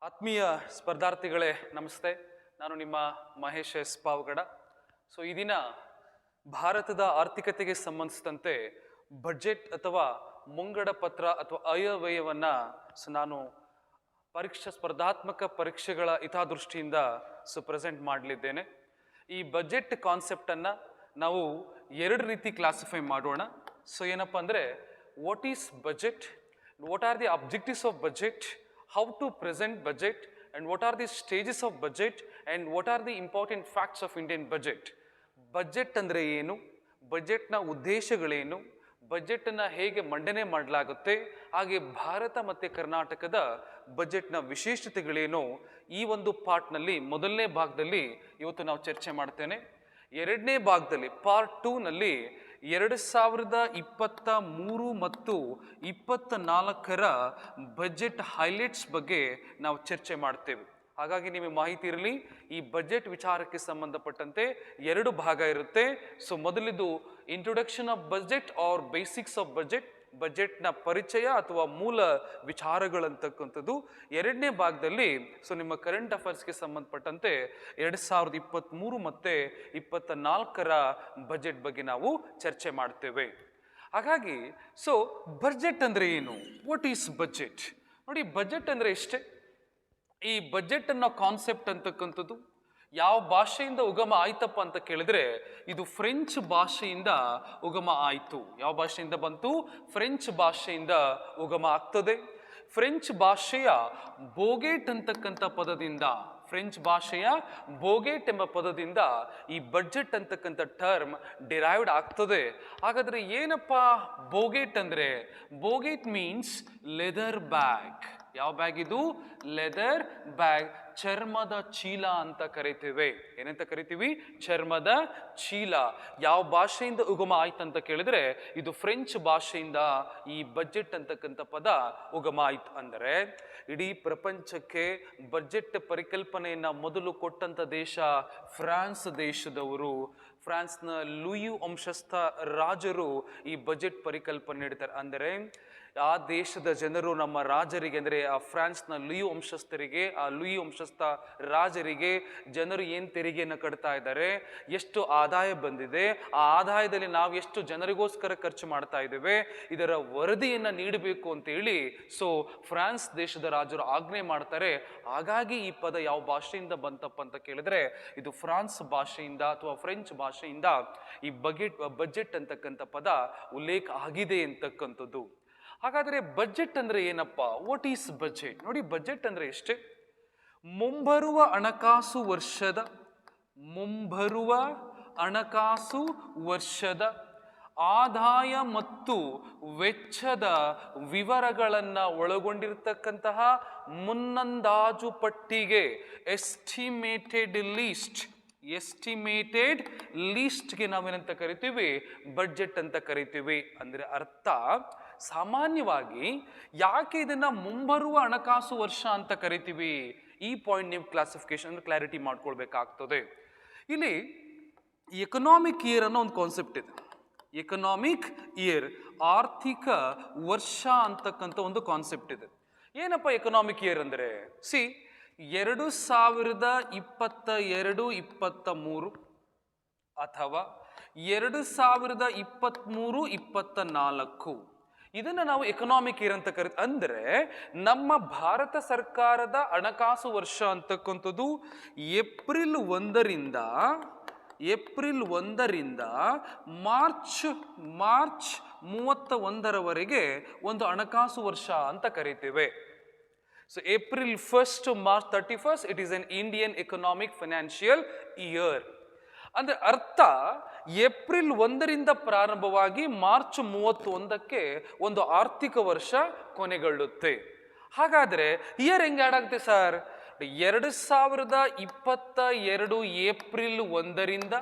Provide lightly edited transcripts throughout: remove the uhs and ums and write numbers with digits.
ಆತ್ಮೀಯ ಸ್ಪರ್ಧಾರ್ಥಿಗಳೇ ನಮಸ್ತೆ. ನಾನು ನಿಮ್ಮ ಮಹೇಶ್ ಎಸ್ ಪಾವಗಡ. ಈ ದಿನ ಭಾರತದ ಆರ್ಥಿಕತೆಗೆ ಸಂಬಂಧಿಸಿದಂತೆ ಬಜೆಟ್ ಅಥವಾ ಮುಂಗಡ ಪತ್ರ ಅಥವಾ ಆಯವ್ಯಯವನ್ನ ನಾನು ಸ್ಪರ್ಧಾತ್ಮಕ ಪರೀಕ್ಷೆಗಳ ಹಿತದೃಷ್ಟಿಯಿಂದ ಪ್ರೆಸೆಂಟ್ ಮಾಡಲಿದ್ದೇನೆ. ಈ ಬಜೆಟ್ ಕಾನ್ಸೆಪ್ಟ್ ಅನ್ನ ನಾವು ಎರಡು ರೀತಿ ಕ್ಲಾಸಿಫೈ ಮಾಡೋಣ. ಏನಪ್ಪಾ ಅಂದ್ರೆ, what is budget, what are the objectives of budget, how to present budget, and what are the stages of budget, and what are the important facts of Indian budget. Budget ಅಂದ್ರೆ ಏನು, ಬಜೆಟ್ನ ಉದ್ದೇಶಗಳೇನು, ಬಜೆಟನ್ನು ಹೇಗೆ ಮಂಡನೆ ಮಾಡಲಾಗುತ್ತೆ, ಹಾಗೆ ಭಾರತ ಮತ್ತು ಕರ್ನಾಟಕದ ಬಜೆಟ್ನ ವಿಶೇಷತೆಗಳೇನು, ಈ ಒಂದು ಪಾರ್ಟ್ನಲ್ಲಿ ಮೊದಲನೇ ಭಾಗದಲ್ಲಿ ಇವತ್ತು ನಾವು ಚರ್ಚೆ ಮಾಡ್ತೇನೆ. ಎರಡನೇ ಭಾಗದಲ್ಲಿ ಪಾರ್ಟ್ 2ನಲ್ಲಿ 2023 ಮತ್ತು 24ರ ಬಜೆಟ್ ಹೈಲೈಟ್ಸ್ ಬಗ್ಗೆ ನಾವು ಚರ್ಚೆ ಮಾಡ್ತೇವೆ. ಹಾಗಾಗಿ ನಿಮಗೆ ಮಾಹಿತಿ ಇರಲಿ, ಈ ಬಜೆಟ್ ವಿಚಾರಕ್ಕೆ ಸಂಬಂಧಪಟ್ಟಂತೆ ಎರಡು ಭಾಗ ಇರುತ್ತೆ. ಮೊದಲಿದು introduction of budget or basics of budget, ಬಜೆಟ್ನ ಪರಿಚಯ ಅಥವಾ ಮೂಲ ವಿಚಾರಗಳಂತಕ್ಕಂಥದ್ದು. ಎರಡನೇ ಭಾಗದಲ್ಲಿ ನಿಮ್ಮ ಕರೆಂಟ್ ಅಫೇರ್ಸ್ಗೆ ಸಂಬಂಧಪಟ್ಟಂತೆ 2023 ಮತ್ತು 24ರ ಬಜೆಟ್ ಬಗ್ಗೆ ನಾವು ಚರ್ಚೆ ಮಾಡ್ತೇವೆ. ಹಾಗಾಗಿ ಬಜೆಟ್ ಅಂದ್ರೆ ಏನು, ವಾಟ್ ಈಸ್ ಬಜೆಟ್? ನೋಡಿ, ಬಜೆಟ್ ಅಂದ್ರೆ ಇಷ್ಟೇ. ಈ ಬಜೆಟ್ ಅನ್ನೋ ಕಾನ್ಸೆಪ್ಟ್ ಅಂತಕ್ಕಂಥದ್ದು ಯಾವ ಭಾಷೆಯಿಂದ ಉಗಮ ಆಯ್ತಪ್ಪ ಅಂತ ಕೇಳಿದ್ರೆ, ಇದು ಫ್ರೆಂಚ್ ಭಾಷೆಯಿಂದ ಉಗಮ ಆಯಿತು. ಯಾವ ಭಾಷೆಯಿಂದ ಬಂತು? ಫ್ರೆಂಚ್ ಭಾಷೆಯಿಂದ ಉಗಮ ಆಗ್ತದೆ. ಫ್ರೆಂಚ್ ಭಾಷೆಯ ಬೋಗೆಟ್ ಅಂತಕ್ಕಂಥ ಪದದಿಂದ, ಫ್ರೆಂಚ್ ಭಾಷೆಯ ಬೋಗೆಟ್ ಎಂಬ ಪದದಿಂದ ಈ ಬಜೆಟ್ ಅಂತಕ್ಕಂಥ ಟರ್ಮ್ ಡಿರೈವ್ಡ್ ಆಗ್ತದೆ. ಹಾಗಾದ್ರೆ ಏನಪ್ಪ ಬೋಗೆಟ್ ಅಂದ್ರೆ? ಬೋಗೆಟ್ ಮೀನ್ಸ್ ಲೆದರ್ ಬ್ಯಾಗ್. ಯಾವ ಬ್ಯಾಗ್ ಇದು? ಲೆದರ್ ಬ್ಯಾಗ್, ಚರ್ಮದ ಚೀಲ ಅಂತ ಕರಿತೇವೆ. ಏನಂತ ಕರಿತೀವಿ? ಚರ್ಮದ ಚೀಲ. ಯಾವ ಭಾಷೆಯಿಂದ ಉಗಮ ಆಯ್ತಂತ ಕೇಳಿದ್ರೆ, ಇದು ಫ್ರೆಂಚ್ ಭಾಷೆಯಿಂದ ಈ ಬಜೆಟ್ ಅಂತಕ್ಕಂಥ ಪದ ಉಗಮ ಆಯ್ತು. ಅಂದರೆ ಇಡೀ ಪ್ರಪಂಚಕ್ಕೆ ಬಜೆಟ್ ಪರಿಕಲ್ಪನೆಯನ್ನ ಮೊದಲು ಕೊಟ್ಟಂತ ದೇಶ ಫ್ರಾನ್ಸ್ ದೇಶದವರು. ಫ್ರಾನ್ಸ್ನ ಲೂಯಿ ವಂಶಸ್ಥ ರಾಜರು ಈ ಬಜೆಟ್ ಪರಿಕಲ್ಪನೆ ನೀಡ್ತಾರೆ. ಅಂದರೆ ಆ ದೇಶದ ಜನರು ನಮ್ಮ ರಾಜರಿಗೆ, ಅಂದರೆ ಆ ಫ್ರಾನ್ಸ್ನ ಲೂಯಿ ವಂಶಸ್ಥರಿಗೆ, ಆ ಲೂಯಿ ವಂಶಸ್ಥ ರಾಜರಿಗೆ ಜನರು ಏನು ತೆರಿಗೆಯನ್ನು ಕಟ್ತಾ ಇದ್ದಾರೆ, ಎಷ್ಟು ಆದಾಯ ಬಂದಿದೆ, ಆ ಆದಾಯದಲ್ಲಿ ನಾವು ಎಷ್ಟು ಜನರಿಗೋಸ್ಕರ ಖರ್ಚು ಮಾಡ್ತಾ ಇದ್ದೇವೆ, ಇದರ ವರದಿಯನ್ನು ನೀಡಬೇಕು ಅಂತೇಳಿ ಫ್ರಾನ್ಸ್ ದೇಶದ ರಾಜರು ಆಜ್ಞೆ ಮಾಡ್ತಾರೆ. ಹಾಗಾಗಿ ಈ ಪದ ಯಾವ ಭಾಷೆಯಿಂದ ಬಂತಪ್ಪ ಅಂತ ಕೇಳಿದ್ರೆ, ಇದು ಫ್ರಾನ್ಸ್ ಭಾಷೆಯಿಂದ ಅಥವಾ ಫ್ರೆಂಚ್ ಭಾಷೆಯಿಂದ ಈ ಬಜೆಟ್ ಅಂತಕ್ಕಂಥ ಪದ ಉಲ್ಲೇಖ ಆಗಿದೆ ಅಂತಕ್ಕಂಥದ್ದು. ಹಾಗಾದ್ರೆ ಬಜೆಟ್ ಅಂದ್ರೆ ಏನಪ್ಪ? What is budget? ನೋಡಿ, ಬಜೆಟ್ ಅಂದ್ರೆ ಎಷ್ಟೇ, ಮುಂಬರುವ ಹಣಕಾಸು ವರ್ಷದ ಆದಾಯ ಮತ್ತು ವೆಚ್ಚದ ವಿವರಗಳನ್ನ ಒಳಗೊಂಡಿರ್ತಕ್ಕಂತಹ ಮುನ್ನಂದಾಜು ಪಟ್ಟಿಗೆ ಎಸ್ಟಿಮೇಟೆಡ್ ಲೀಸ್ಟ್ಗೆ ನಾವೇನಂತ ಕರಿತೀವಿ? ಬಜೆಟ್ ಅಂತ ಕರಿತೀವಿ. ಅಂದ್ರೆ ಅರ್ಥ, ಸಾಮಾನ್ಯವಾಗಿ ಯಾಕೆ ಇದನ್ನ ಮುಂಬರುವ ಹಣಕಾಸು ವರ್ಷ ಅಂತ ಕರಿತೀವಿ, ಈ ಪಾಯಿಂಟ್ ನೀವು ಕ್ಲಾಸಿಫಿಕೇಶನ್ ಕ್ಲಾರಿಟಿ ಮಾಡ್ಕೊಳ್ಬೇಕಾಗ್ತದೆ. ಇಲ್ಲಿ ಎಕನಾಮಿಕ್ ಇಯರ್ ಅನ್ನೋ ಒಂದು ಕಾನ್ಸೆಪ್ಟ್ ಇದೆ. ಎಕನಾಮಿಕ್ ಇಯರ್, ಆರ್ಥಿಕ ವರ್ಷ ಅಂತಕ್ಕಂಥ ಒಂದು ಕಾನ್ಸೆಪ್ಟ್ ಇದೆ. ಏನಪ್ಪ ಎಕನಾಮಿಕ್ ಇಯರ್ ಅಂದ್ರೆ? 2022-23 ಅಥವಾ 2023-24 ಇದನ್ನ ನಾವು ಎಕನಾಮಿಕ್ ಇಯರ್ ಅಂತ ಅಂದ್ರೆ ನಮ್ಮ ಭಾರತ ಸರ್ಕಾರದ ಹಣಕಾಸು ವರ್ಷ ಅಂತಕ್ಕಂಥದ್ದು ಏಪ್ರಿಲ್ 1ರಿಂದ ಮಾರ್ಚ್ 31ರವರೆಗೆ ಒಂದು ಹಣಕಾಸು ವರ್ಷ ಅಂತ ಕರಿತೇವೆ. April 1st to March 31st, it is an Indian economic financial year. ಅಂದ್ರೆ ಅರ್ಥ, ಏಪ್ರಿಲ್ 1ರಿಂದ ಪ್ರಾರಂಭವಾಗಿ ಮಾರ್ಚ್ 31ಕ್ಕೆ ಒಂದು ಆರ್ಥಿಕ ವರ್ಷ ಕೊನೆಗೊಳ್ಳುತ್ತೆ. ಹಾಗಾದ್ರೆ ಇಯರ್ ಹೆಂಗೆ ಆಡ್ ಆಗುತ್ತೆ ಸರ್? 2022 ಏಪ್ರಿಲ್ 1ರಿಂದ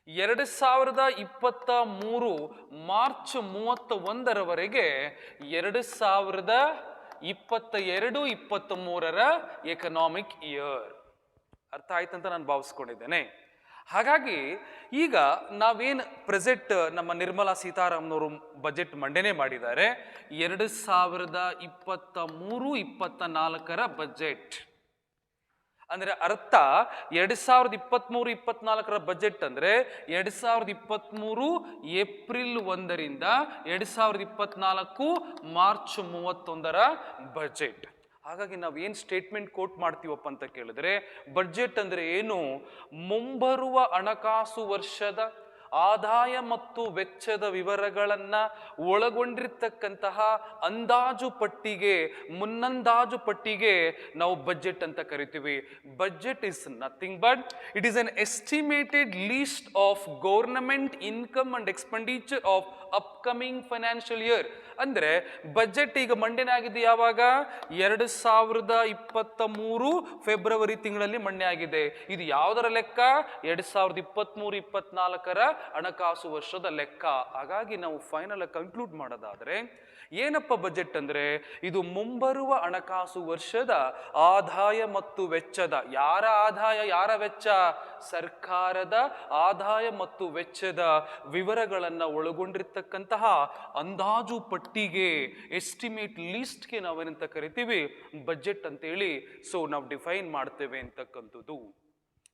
2023 ಮಾರ್ಚ್ 31ರವರೆಗೆ 2022-23ರ ಎಕನಾಮಿಕ್ ಇಯರ್. ಅರ್ಥ ಆಯ್ತಂತ ನಾನು ಭಾವಿಸ್ಕೊಂಡಿದ್ದೇನೆ. ಹಾಗಾಗಿ ಈಗ ನಾವೇನು ಪ್ರೆಸೆಂಟ್ ನಮ್ಮ ನಿರ್ಮಲಾ ಸೀತಾರಾಮನವರು ಬಜೆಟ್ ಮಂಡನೆ ಮಾಡಿದ್ದಾರೆ 2023-24 ಬಜೆಟ್. ಅಂದ್ರೆ ಅರ್ಥ 2023-24 ಬಜೆಟ್ ಅಂದ್ರೆ 2023 ಏಪ್ರಿಲ್ 1ರಿಂದ 2024 ಮಾರ್ಚ್ 31 ಬಜೆಟ್. ಹಾಗಾಗಿ ನಾವು ಏನು ಸ್ಟೇಟ್ಮೆಂಟ್ ಕೋಟ್ ಮಾಡ್ತೀವಪ್ಪ ಅಂತ ಕೇಳಿದ್ರೆ, ಬಜೆಟ್ ಅಂದ್ರೆ ಏನು? ಮುಂಬರುವ ಹಣಕಾಸು ವರ್ಷದ ಆದಾಯ ಮತ್ತು ವೆಚ್ಚದ ವಿವರಗಳನ್ನ ಒಳಗೊಂಡಿರ್ತಕ್ಕಂತಹ ಅಂದಾಜು ಪಟ್ಟಿಗೆ, ಮುನ್ನಂದಾಜು ಪಟ್ಟಿಗೆ ನಾವು ಬಜೆಟ್ ಅಂತ ಕರಿತೀವಿ. Budget is nothing but it is an estimated list of government income and expenditure of upcoming financial year. ಅಂದ್ರೆ ಬಜೆಟ್ ಈಗ ಮಂಡನೆ ಆಗಿದೆ ಯಾವಾಗ? 2023 ಫೆಬ್ರವರಿ ತಿಂಗಳಲ್ಲಿ ಮಂಡನೆ ಆಗಿದೆ. ಇದು ಯಾವುದರ ಲೆಕ್ಕ? 2023-24 ಹಣಕಾಸು ವರ್ಷದ ಲೆಕ್ಕ. ಹಾಗಾಗಿ ನಾವು ಫೈನಲ್ ಕನ್ಕ್ಲೂಡ್ ಮಾಡೋದಾದ್ರೆ ಏನಪ್ಪ ಬಜೆಟ್ ಅಂದ್ರೆ, ಇದು ಮುಂಬರುವ ಹಣಕಾಸು ವರ್ಷದ ಆದಾಯ ಮತ್ತು ವೆಚ್ಚದ, ಯಾರ ಆದಾಯ ಯಾರ ವೆಚ್ಚ? ಸರ್ಕಾರದ ಆದಾಯ ಮತ್ತು ವೆಚ್ಚದ ವಿವರಗಳನ್ನ ಒಳಗೊಂಡಿರ್ತಕ್ಕಂತಹ ಅಂದಾಜು ಪಟ್ಟಿಗೆ, ಎಸ್ಟಿಮೇಟ್ ಲಿಸ್ಟ್ಗೆ ನಾವೇನಂತ ಕರಿತೀವಿ? ಬಜೆಟ್ ಅಂತೇಳಿ ಸೊ ನಾವು ಡಿಫೈನ್ ಮಾಡ್ತೇವೆ ಅಂತಕ್ಕಂಥದ್ದು.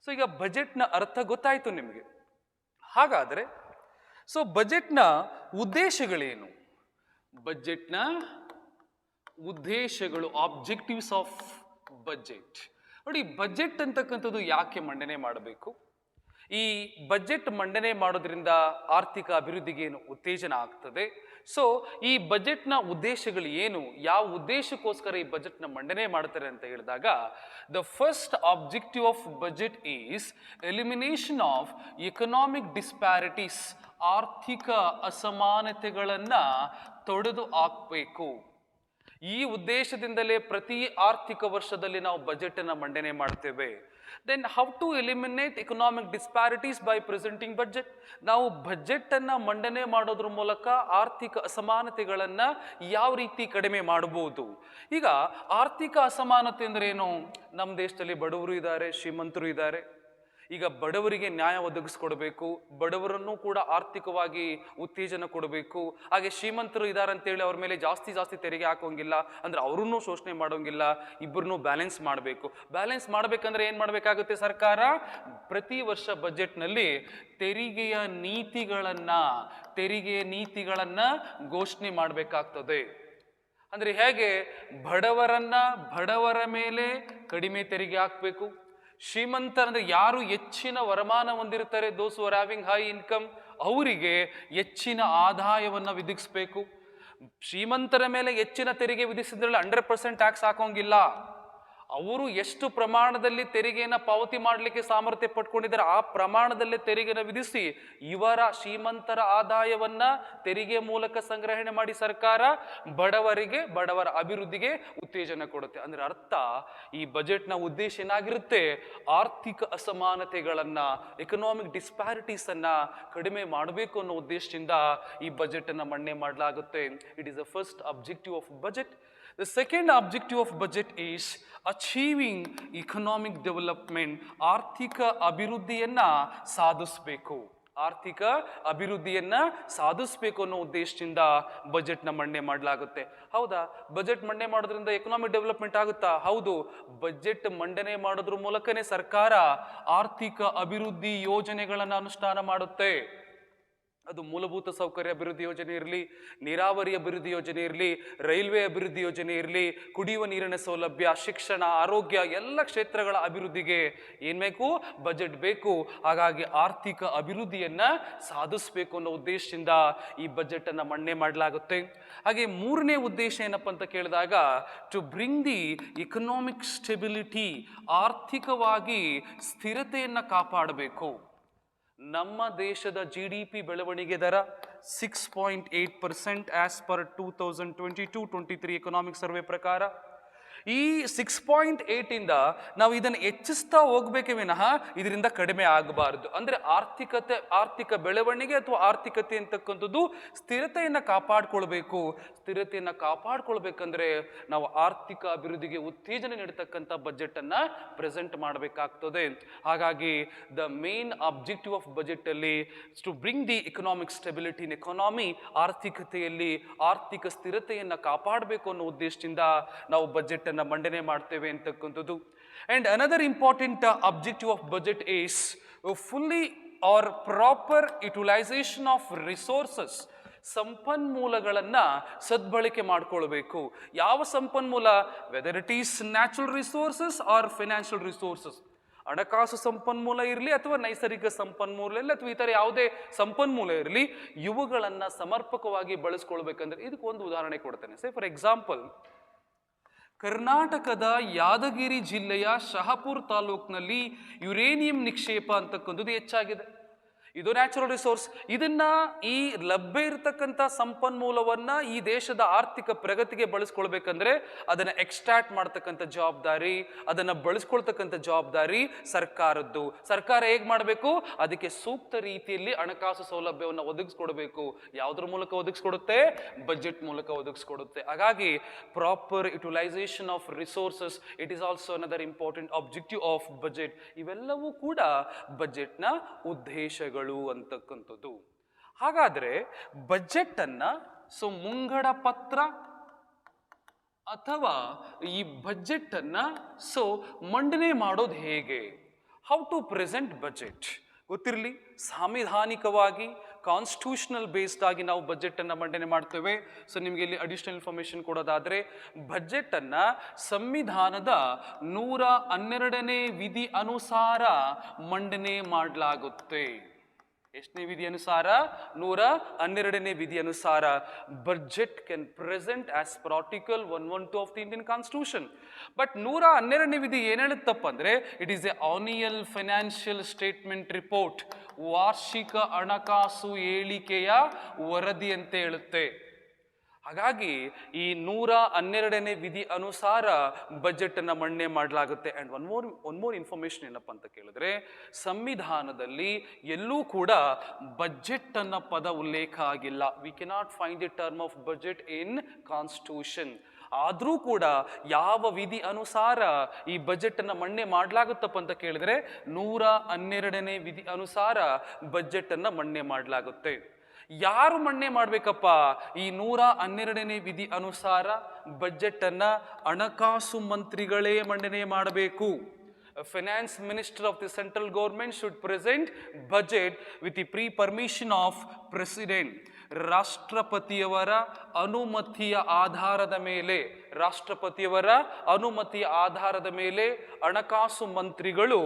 ಸೊ ಈಗ ಬಜೆಟ್ನ ಅರ್ಥ ಗೊತ್ತಾಯ್ತು ನಿಮಗೆ. ಹಾಗಾದ್ರೆ ಸೊ ಬಜೆಟ್ನ ಉದ್ದೇಶಗಳೇನು? ಬಜೆಟ್ನ ಉದ್ದೇಶಗಳು, ಆಬ್ಜೆಕ್ಟಿವ್ಸ್ ಆಫ್ ಬಜೆಟ್. ನೋಡಿ, ಬಜೆಟ್ ಅಂತಕ್ಕಂಥದ್ದು ಯಾಕೆ ಮಂಡನೆ ಮಾಡಬೇಕು? ಈ ಬಜೆಟ್ ಮಂಡನೆ ಮಾಡೋದ್ರಿಂದ ಆರ್ಥಿಕ ಅಭಿವೃದ್ಧಿಗೆ ಏನು ಉತ್ತೇಜನ ಆಗ್ತದೆ? ಸೊ ಈ ಬಜೆಟ್ನ ಉದ್ದೇಶಗಳು ಏನು? ಯಾವ ಉದ್ದೇಶಕ್ಕೋಸ್ಕರ ಈ ಬಜೆಟ್ನ ಮಂಡನೆ ಮಾಡ್ತಾರೆ ಅಂತ ಹೇಳಿದಾಗ, the first objective of budget is elimination of economic disparities. ಆರ್ಥಿಕ ಅಸಮಾನತೆಗಳನ್ನ ತೊಡೆದು ಹಾಕಬೇಕು. ಈ ಉದ್ದೇಶದಿಂದಲೇ ಪ್ರತಿ ಆರ್ಥಿಕ ವರ್ಷದಲ್ಲಿ ನಾವು ಬಜೆಟ್ ಅನ್ನ ಮಂಡನೆ ಮಾಡ್ತೇವೆ. Then how to eliminate economic disparities by presenting budget. ನಾವು ಬಜೆಟ್ ಅನ್ನ ಮಂಡನೆ ಮಾಡೋದ್ರ ಮೂಲಕ ಆರ್ಥಿಕ ಅಸಮಾನತೆಗಳನ್ನ ಯಾವ ರೀತಿ ಕಡಿಮೆ ಮಾಡಬಹುದು? ಈಗ ಆರ್ಥಿಕ ಅಸಮಾನತೆ ಅಂದ್ರೆ ಏನು? ನಮ್ಮ ದೇಶದಲ್ಲಿ ಬಡವರು ಇದ್ದಾರೆ, ಶ್ರೀಮಂತರು ಇದ್ದಾರೆ. ಈಗ ಬಡವರಿಗೆ ನ್ಯಾಯ ಒದಗಿಸ್ಕೊಡ್ಬೇಕು, ಬಡವರನ್ನು ಕೂಡ ಆರ್ಥಿಕವಾಗಿ ಉತ್ತೇಜನ ಕೊಡಬೇಕು. ಹಾಗೆ ಶ್ರೀಮಂತರು ಇದ್ದಾರೆ ಅಂತೇಳಿ ಅವ್ರ ಮೇಲೆ ಜಾಸ್ತಿ ತೆರಿಗೆ ಹಾಕೋಂಗಿಲ್ಲ, ಅಂದ್ರೆ ಅವ್ರನ್ನೂ ಶೋಷಣೆ ಮಾಡೋಂಗಿಲ್ಲ. ಇಬ್ಬರನ್ನೂ ಬ್ಯಾಲೆನ್ಸ್ ಮಾಡಬೇಕು. ಬ್ಯಾಲೆನ್ಸ್ ಮಾಡ್ಬೇಕಂದ್ರೆ ಏನ್ ಮಾಡ್ಬೇಕಾಗುತ್ತೆ? ಸರ್ಕಾರ ಪ್ರತಿ ವರ್ಷ ಬಜೆಟ್ನಲ್ಲಿ ತೆರಿಗೆ ನೀತಿಗಳನ್ನ ಘೋಷಣೆ ಮಾಡಬೇಕಾಗ್ತದೆ. ಅಂದ್ರೆ ಹೇಗೆ? ಬಡವರ ಮೇಲೆ ಕಡಿಮೆ ತೆರಿಗೆ ಹಾಕ್ಬೇಕು. ಶ್ರೀಮಂತರ ಅಂದ್ರೆ ಯಾರು ಹೆಚ್ಚಿನ ವರಮಾನ ಹೊಂದಿರ್ತಾರೆ, those who are having high income, ಅವರಿಗೆ ಹೆಚ್ಚಿನ ಆದಾಯವನ್ನ ವಿಧಿಸಬೇಕು. ಶ್ರೀಮಂತರ ಮೇಲೆ ಹೆಚ್ಚಿನ ತೆರಿಗೆ ವಿಧಿಸಿದ್ರಲ್ಲಿ 100% ಟ್ಯಾಕ್ಸ್ ಹಾಕೋಂಗಿಲ್ಲ. ಅವರು ಎಷ್ಟು ಪ್ರಮಾಣದಲ್ಲಿ ತೆರಿಗೆಯನ್ನು ಪಾವತಿ ಮಾಡಲಿಕ್ಕೆ ಸಾಮರ್ಥ್ಯ ಪಟ್ಕೊಂಡಿದ್ದಾರೆ ಆ ಪ್ರಮಾಣದಲ್ಲೇ ತೆರಿಗೆಯನ್ನು ವಿಧಿಸಿ ಇವರ ಶ್ರೀಮಂತರ ಆದಾಯವನ್ನ ತೆರಿಗೆ ಮೂಲಕ ಸಂಗ್ರಹಣೆ ಮಾಡಿ ಸರ್ಕಾರ ಬಡವರ ಅಭಿವೃದ್ಧಿಗೆ ಉತ್ತೇಜನ ಕೊಡುತ್ತೆ. ಅಂದ್ರೆ ಅರ್ಥ, ಈ ಬಜೆಟ್ನ ಉದ್ದೇಶ ಏನಾಗಿರುತ್ತೆ? ಆರ್ಥಿಕ ಅಸಮಾನತೆಗಳನ್ನ, ಎಕನಾಮಿಕ್ ಡಿಸ್ಪ್ಯಾರಿಟೀಸ್ ಅನ್ನ ಕಡಿಮೆ ಮಾಡಬೇಕು ಅನ್ನೋ ಉದ್ದೇಶದಿಂದ ಈ ಬಜೆಟ್ ಅನ್ನ ಮಂಡನೆ ಮಾಡಲಾಗುತ್ತೆ. It is the first objective of budget. The second objective of budget is achieving economic development. ಆರ್ಥಿಕ ಅಭಿವೃದ್ಧಿಯನ್ನ ಸಾಧಿಸಬೇಕು. ಅನ್ನೋ ಉದ್ದೇಶದಿಂದ ಬಜೆಟ್ನ ಮಂಡನೆ ಮಾಡಲಾಗುತ್ತೆ. ಹೌದಾ, ಬಜೆಟ್ ಮಂಡನೆ ಮಾಡೋದ್ರಿಂದ ಎಕನಾಮಿಕ್ ಡೆವಲಪ್ಮೆಂಟ್ ಆಗುತ್ತಾ? ಹೌದು. ಬಜೆಟ್ ಮಂಡನೆ ಮಾಡೋದ್ರ ಮೂಲಕನೇ ಸರ್ಕಾರ ಆರ್ಥಿಕ ಅಭಿವೃದ್ಧಿ ಯೋಜನೆಗಳನ್ನು ಅನುಷ್ಠಾನ ಮಾಡುತ್ತೆ. ಅದು ಮೂಲಭೂತ ಸೌಕರ್ಯ ಅಭಿವೃದ್ಧಿ ಯೋಜನೆ ಇರಲಿ, ನೀರಾವರಿ ಅಭಿವೃದ್ಧಿ ಯೋಜನೆ ಇರಲಿ, ರೈಲ್ವೆ ಅಭಿವೃದ್ಧಿ ಯೋಜನೆ ಇರಲಿ, ಕುಡಿಯುವ ನೀರಿನ ಸೌಲಭ್ಯ, ಶಿಕ್ಷಣ, ಆರೋಗ್ಯ, ಎಲ್ಲ ಕ್ಷೇತ್ರಗಳ ಅಭಿವೃದ್ಧಿಗೆ ಏನ್ ಬೇಕು? ಬಜೆಟ್ ಬೇಕು. ಹಾಗಾಗಿ ಆರ್ಥಿಕ ಅಭಿವೃದ್ಧಿಯನ್ನ ಸಾಧಿಸಬೇಕು ಅನ್ನೋ ಉದ್ದೇಶದಿಂದ ಈ ಬಜೆಟ್ ಅನ್ನ ಮಂಡನೆ ಮಾಡಲಾಗುತ್ತೆ. ಹಾಗೆ ಮೂರನೇ ಉದ್ದೇಶ ಏನಪ್ಪ ಅಂತ ಕೇಳಿದಾಗ, to bring the economic stability. ಆರ್ಥಿಕವಾಗಿ ಸ್ಥಿರತೆಯನ್ನ ಕಾಪಾಡಬೇಕು. ನಮ್ಮ ದೇಶದ GDP ಬೆಳವಣಿಗೆ ದರ 6.8% ಆಸ್ ಪರ್ 2022-23 ಎಕನಾಮಿಕ್ ಸರ್ವೆ ಪ್ರಕಾರ. ಈ 6.8 ಇಂದ ನಾವು ಇದನ್ನು ಹೆಚ್ಚಿಸ್ತಾ ಹೋಗ್ಬೇಕೇ ವಿನಃ ಇದರಿಂದ ಕಡಿಮೆ ಆಗಬಾರದು. ಅಂದ್ರೆ ಆರ್ಥಿಕ ಬೆಳವಣಿಗೆ ಅಥವಾ ಆರ್ಥಿಕತೆ ಅಂತಕ್ಕಂಥದ್ದು ಸ್ಥಿರತೆಯನ್ನ ಕಾಪಾಡ್ಕೊಳ್ಬೇಕು. ಸ್ಥಿರತೆಯನ್ನ ಕಾಪಾಡ್ಕೊಳ್ಬೇಕಂದ್ರೆ ನಾವು ಆರ್ಥಿಕ ಅಭಿವೃದ್ಧಿಗೆ ಉತ್ತೇಜನ ನೀಡತಕ್ಕಂಥ ಬಜೆಟ್ ಅನ್ನ ಪ್ರೆಸೆಂಟ್ ಮಾಡಬೇಕಾಗ್ತದೆ. ಹಾಗಾಗಿ the main objective of budget ಅಲ್ಲಿ to bring the economic stability in economy, ಆರ್ಥಿಕತೆಯಲ್ಲಿ ಆರ್ಥಿಕ ಸ್ಥಿರತೆಯನ್ನ ಕಾಪಾಡಬೇಕು ಅನ್ನೋ ಉದ್ದೇಶದಿಂದ ನಾವು ಬಜೆಟ್ ಅನ್ನ ಮಂಡನೆ ಮಾಡ್ತೇವೆ ಅಂತಕ್ಕಂಥದ್ದು. And another important objective of budget is fully or proper utilisation of resources. ಸಂಪನ್ಮೂಲಗಳನ್ನ ಸದ್ಬಳಕೆ ಮಾಡ್ಕೊಳ್ಬೇಕು. ಯಾವ ಸಂಪನ್ಮೂಲ? Whether it is natural resources or financial resources. ಹಣಕಾಸು ಸಂಪನ್ಮೂಲ ಇರಲಿ ಅಥವಾ ನೈಸರ್ಗಿಕ ಸಂಪನ್ಮೂಲ ಇರಲಿ ಅಥವಾ ಈ ಥರ ಯಾವುದೇ ಸಂಪನ್ಮೂಲ ಇರಲಿ, ಇವುಗಳನ್ನು ಸಮರ್ಪಕವಾಗಿ ಬಳಸ್ಕೊಳ್ಬೇಕಂದ್ರೆ ಇದಕ್ಕೆ ಒಂದು ಉದಾಹರಣೆ ಕೊಡ್ತೇನೆ. ಸೇ ಫಾರ್ ಎಕ್ಸಾಂಪಲ್, ಕರ್ನಾಟಕದ ಯಾದಗಿರಿ ಜಿಲ್ಲೆಯ ಶಹಾಪುರ ತಾಲೂಕಿನಲ್ಲಿ ಯುರೇನಿಯಂ ನಿಕ್ಷೇಪ ಅಂತಕ್ಕಂಥದ್ದು ಹೆಚ್ಚಾಗಿದೆ. ಇದು ನ್ಯಾಚುರಲ್ ರಿಸೋರ್ಸ್. ಇದನ್ನ ಈ ಲಭ್ಯ ಇರತಕ್ಕಂಥ ಸಂಪನ್ಮೂಲವನ್ನ ಈ ದೇಶದ ಆರ್ಥಿಕ ಪ್ರಗತಿಗೆ ಬಳಸ್ಕೊಳ್ಬೇಕಂದ್ರೆ ಅದನ್ನ ಎಕ್ಸ್ಟ್ರಾಕ್ಟ್ ಮಾಡ್ತಕ್ಕಂಥ ಜವಾಬ್ದಾರಿ, ಅದನ್ನ ಬಳಸ್ಕೊಳ್ತಕ್ಕಂಥ ಜವಾಬ್ದಾರಿ ಸರ್ಕಾರದ್ದು. ಸರ್ಕಾರ ಹೇಗ್ ಮಾಡಬೇಕು? ಅದಕ್ಕೆ ಸೂಕ್ತ ರೀತಿಯಲ್ಲಿ ಹಣಕಾಸು ಸೌಲಭ್ಯವನ್ನು ಒದಗಿಸ್ಕೊಡ್ಬೇಕು. ಯಾವುದ್ರ ಮೂಲಕ ಒದಗಿಸ್ಕೊಡುತ್ತೆ? ಬಜೆಟ್ ಮೂಲಕ ಒದಗಿಸ್ಕೊಡುತ್ತೆ. ಹಾಗಾಗಿ proper utilisation of resources it is also another important objective of budget. ಇವೆಲ್ಲವೂ ಕೂಡ ಬಜೆಟ್ನ ಉದ್ದೇಶಗಳು ಅಂತಕ್ಕಂಥದ್ದು. ಹಾಗಾದ್ರೆ ಬಜೆಟ್ ಅನ್ನ ಮುಂಗಡ ಪತ್ರ ಅಥವಾ ಈ ಬಜೆಟ್ ಅನ್ನ ಮಂಡನೆ ಮಾಡೋದು ಹೇಗೆ? ಹೌ ಟು ಪ್ರೆಸೆಂಟ್ ಬಜೆಟ್ ಗೊತ್ತಿರಲಿ. ಸಾಂವಿಧಾನಿಕವಾಗಿ ಕಾನ್ಸ್ಟಿಟ್ಯೂಷನಲ್ ಬೇಸ್ಡ್ ಆಗಿ ನಾವು ಬಜೆಟ್ ಅನ್ನ ಮಂಡನೆ ಮಾಡ್ತೇವೆ. ನಿಮಗೆ ಇಲ್ಲಿ ಅಡಿಷನಲ್ ಇನ್ಫಾರ್ಮೇಶನ್ ಕೊಡೋದಾದ್ರೆ, ಬಜೆಟ್ ಅನ್ನ ಸಂವಿಧಾನದ 112ನೇ ವಿಧಿ ಅನುಸಾರ ಮಂಡನೆ ಮಾಡಲಾಗುತ್ತೆ. ಎಷ್ಟನೇ ವಿಧಿ ಅನುಸಾರ? 112ನೇ ವಿಧಿ ಅನುಸಾರ budget can present as per article 112 of the Indian constitution. But 112ನೇ ವಿಧಿ ಏನ್ ಹೇಳುತ್ತಪ್ಪ ಅಂದ್ರೆ, it is a annual financial statement report, ವಾರ್ಷಿಕ ಹಣಕಾಸು ಹೇಳಿಕೆಯ ವರದಿ ಅಂತ ಹೇಳುತ್ತೆ. ಹಾಗಾಗಿ ಈ 112ನೇ ವಿಧಿ ಅನುಸಾರ ಬಜೆಟ್ ಅನ್ನ ಮಂಡನೆ ಮಾಡಲಾಗುತ್ತೆ. ಅಂಡ್ ಒನ್ ಮೋರ್ ಇನ್ಫಾರ್ಮೇಶನ್ ಏನಪ್ಪ ಅಂತ ಕೇಳಿದ್ರೆ, ಸಂವಿಧಾನದಲ್ಲಿ ಎಲ್ಲೂ ಕೂಡ ಬಜೆಟ್ ಅನ್ನ ಪದ ಉಲ್ಲೇಖ ಆಗಿಲ್ಲ. We cannot find the term of budget in constitution. ಆದ್ರೂ ಕೂಡ ಯಾವ ವಿಧಿ ಅನುಸಾರ ಈ ಬಜೆಟ್ ಅನ್ನ ಮಂಡನೆ ಮಾಡಲಾಗುತ್ತಪ್ಪ ಅಂತ ಕೇಳಿದ್ರೆ, 112ನೇ ವಿಧಿ ಅನುಸಾರ ಬಜೆಟ್ ಅನ್ನ ಮಂಡನೆ ಮಾಡಲಾಗುತ್ತೆ. ಯಾರು ಮಂಡನೆ ಮಾಡ್ಬೇಕಪ್ಪ ಈ 112ನೇ ವಿಧಿ ಅನುಸಾರ ಬಜೆಟ್ ಅನ್ನ? ಹಣಕಾಸು ಮಂತ್ರಿಗಳೇ ಮಂಡನೆ ಮಾಡಬೇಕು. Finance minister of the central government should present budget with the pre permission of president. ರಾಷ್ಟ್ರಪತಿಯವರ ಅನುಮತಿಯ ಆಧಾರದ ಮೇಲೆ, ರಾಷ್ಟ್ರಪತಿಯವರ ಅನುಮತಿಯ ಆಧಾರದ ಮೇಲೆ ಹಣಕಾಸು ಮಂತ್ರಿಗಳು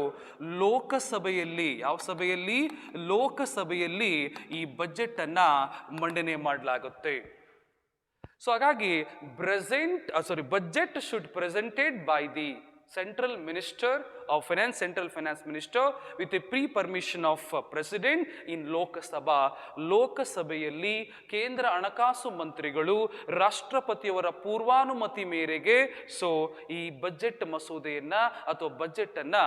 ಲೋಕಸಭೆಯಲ್ಲಿ, ಯಾವ ಸಭೆಯಲ್ಲಿ? ಲೋಕಸಭೆಯಲ್ಲಿ ಈ ಬಜೆಟ್ ಅನ್ನ ಮಂಡನೆ ಮಾಡಲಾಗುತ್ತೆ. ಹಾಗಾಗಿ budget should presented by the Central Minister of Finance, Central Finance Minister with a pre-permission of President in Lokasabha. ಲೋಕಸಭೆಯಲ್ಲಿ ಕೇಂದ್ರ ಹಣಕಾಸು ಮಂತ್ರಿಗಳು ರಾಷ್ಟ್ರಪತಿಯವರ ಪೂರ್ವಾನುಮತಿ ಮೇರೆಗೆ ಈ ಬಜೆಟ್ ಮಸೂದೆಯನ್ನ ಅಥವಾ ಬಜೆಟ್ ಅನ್ನ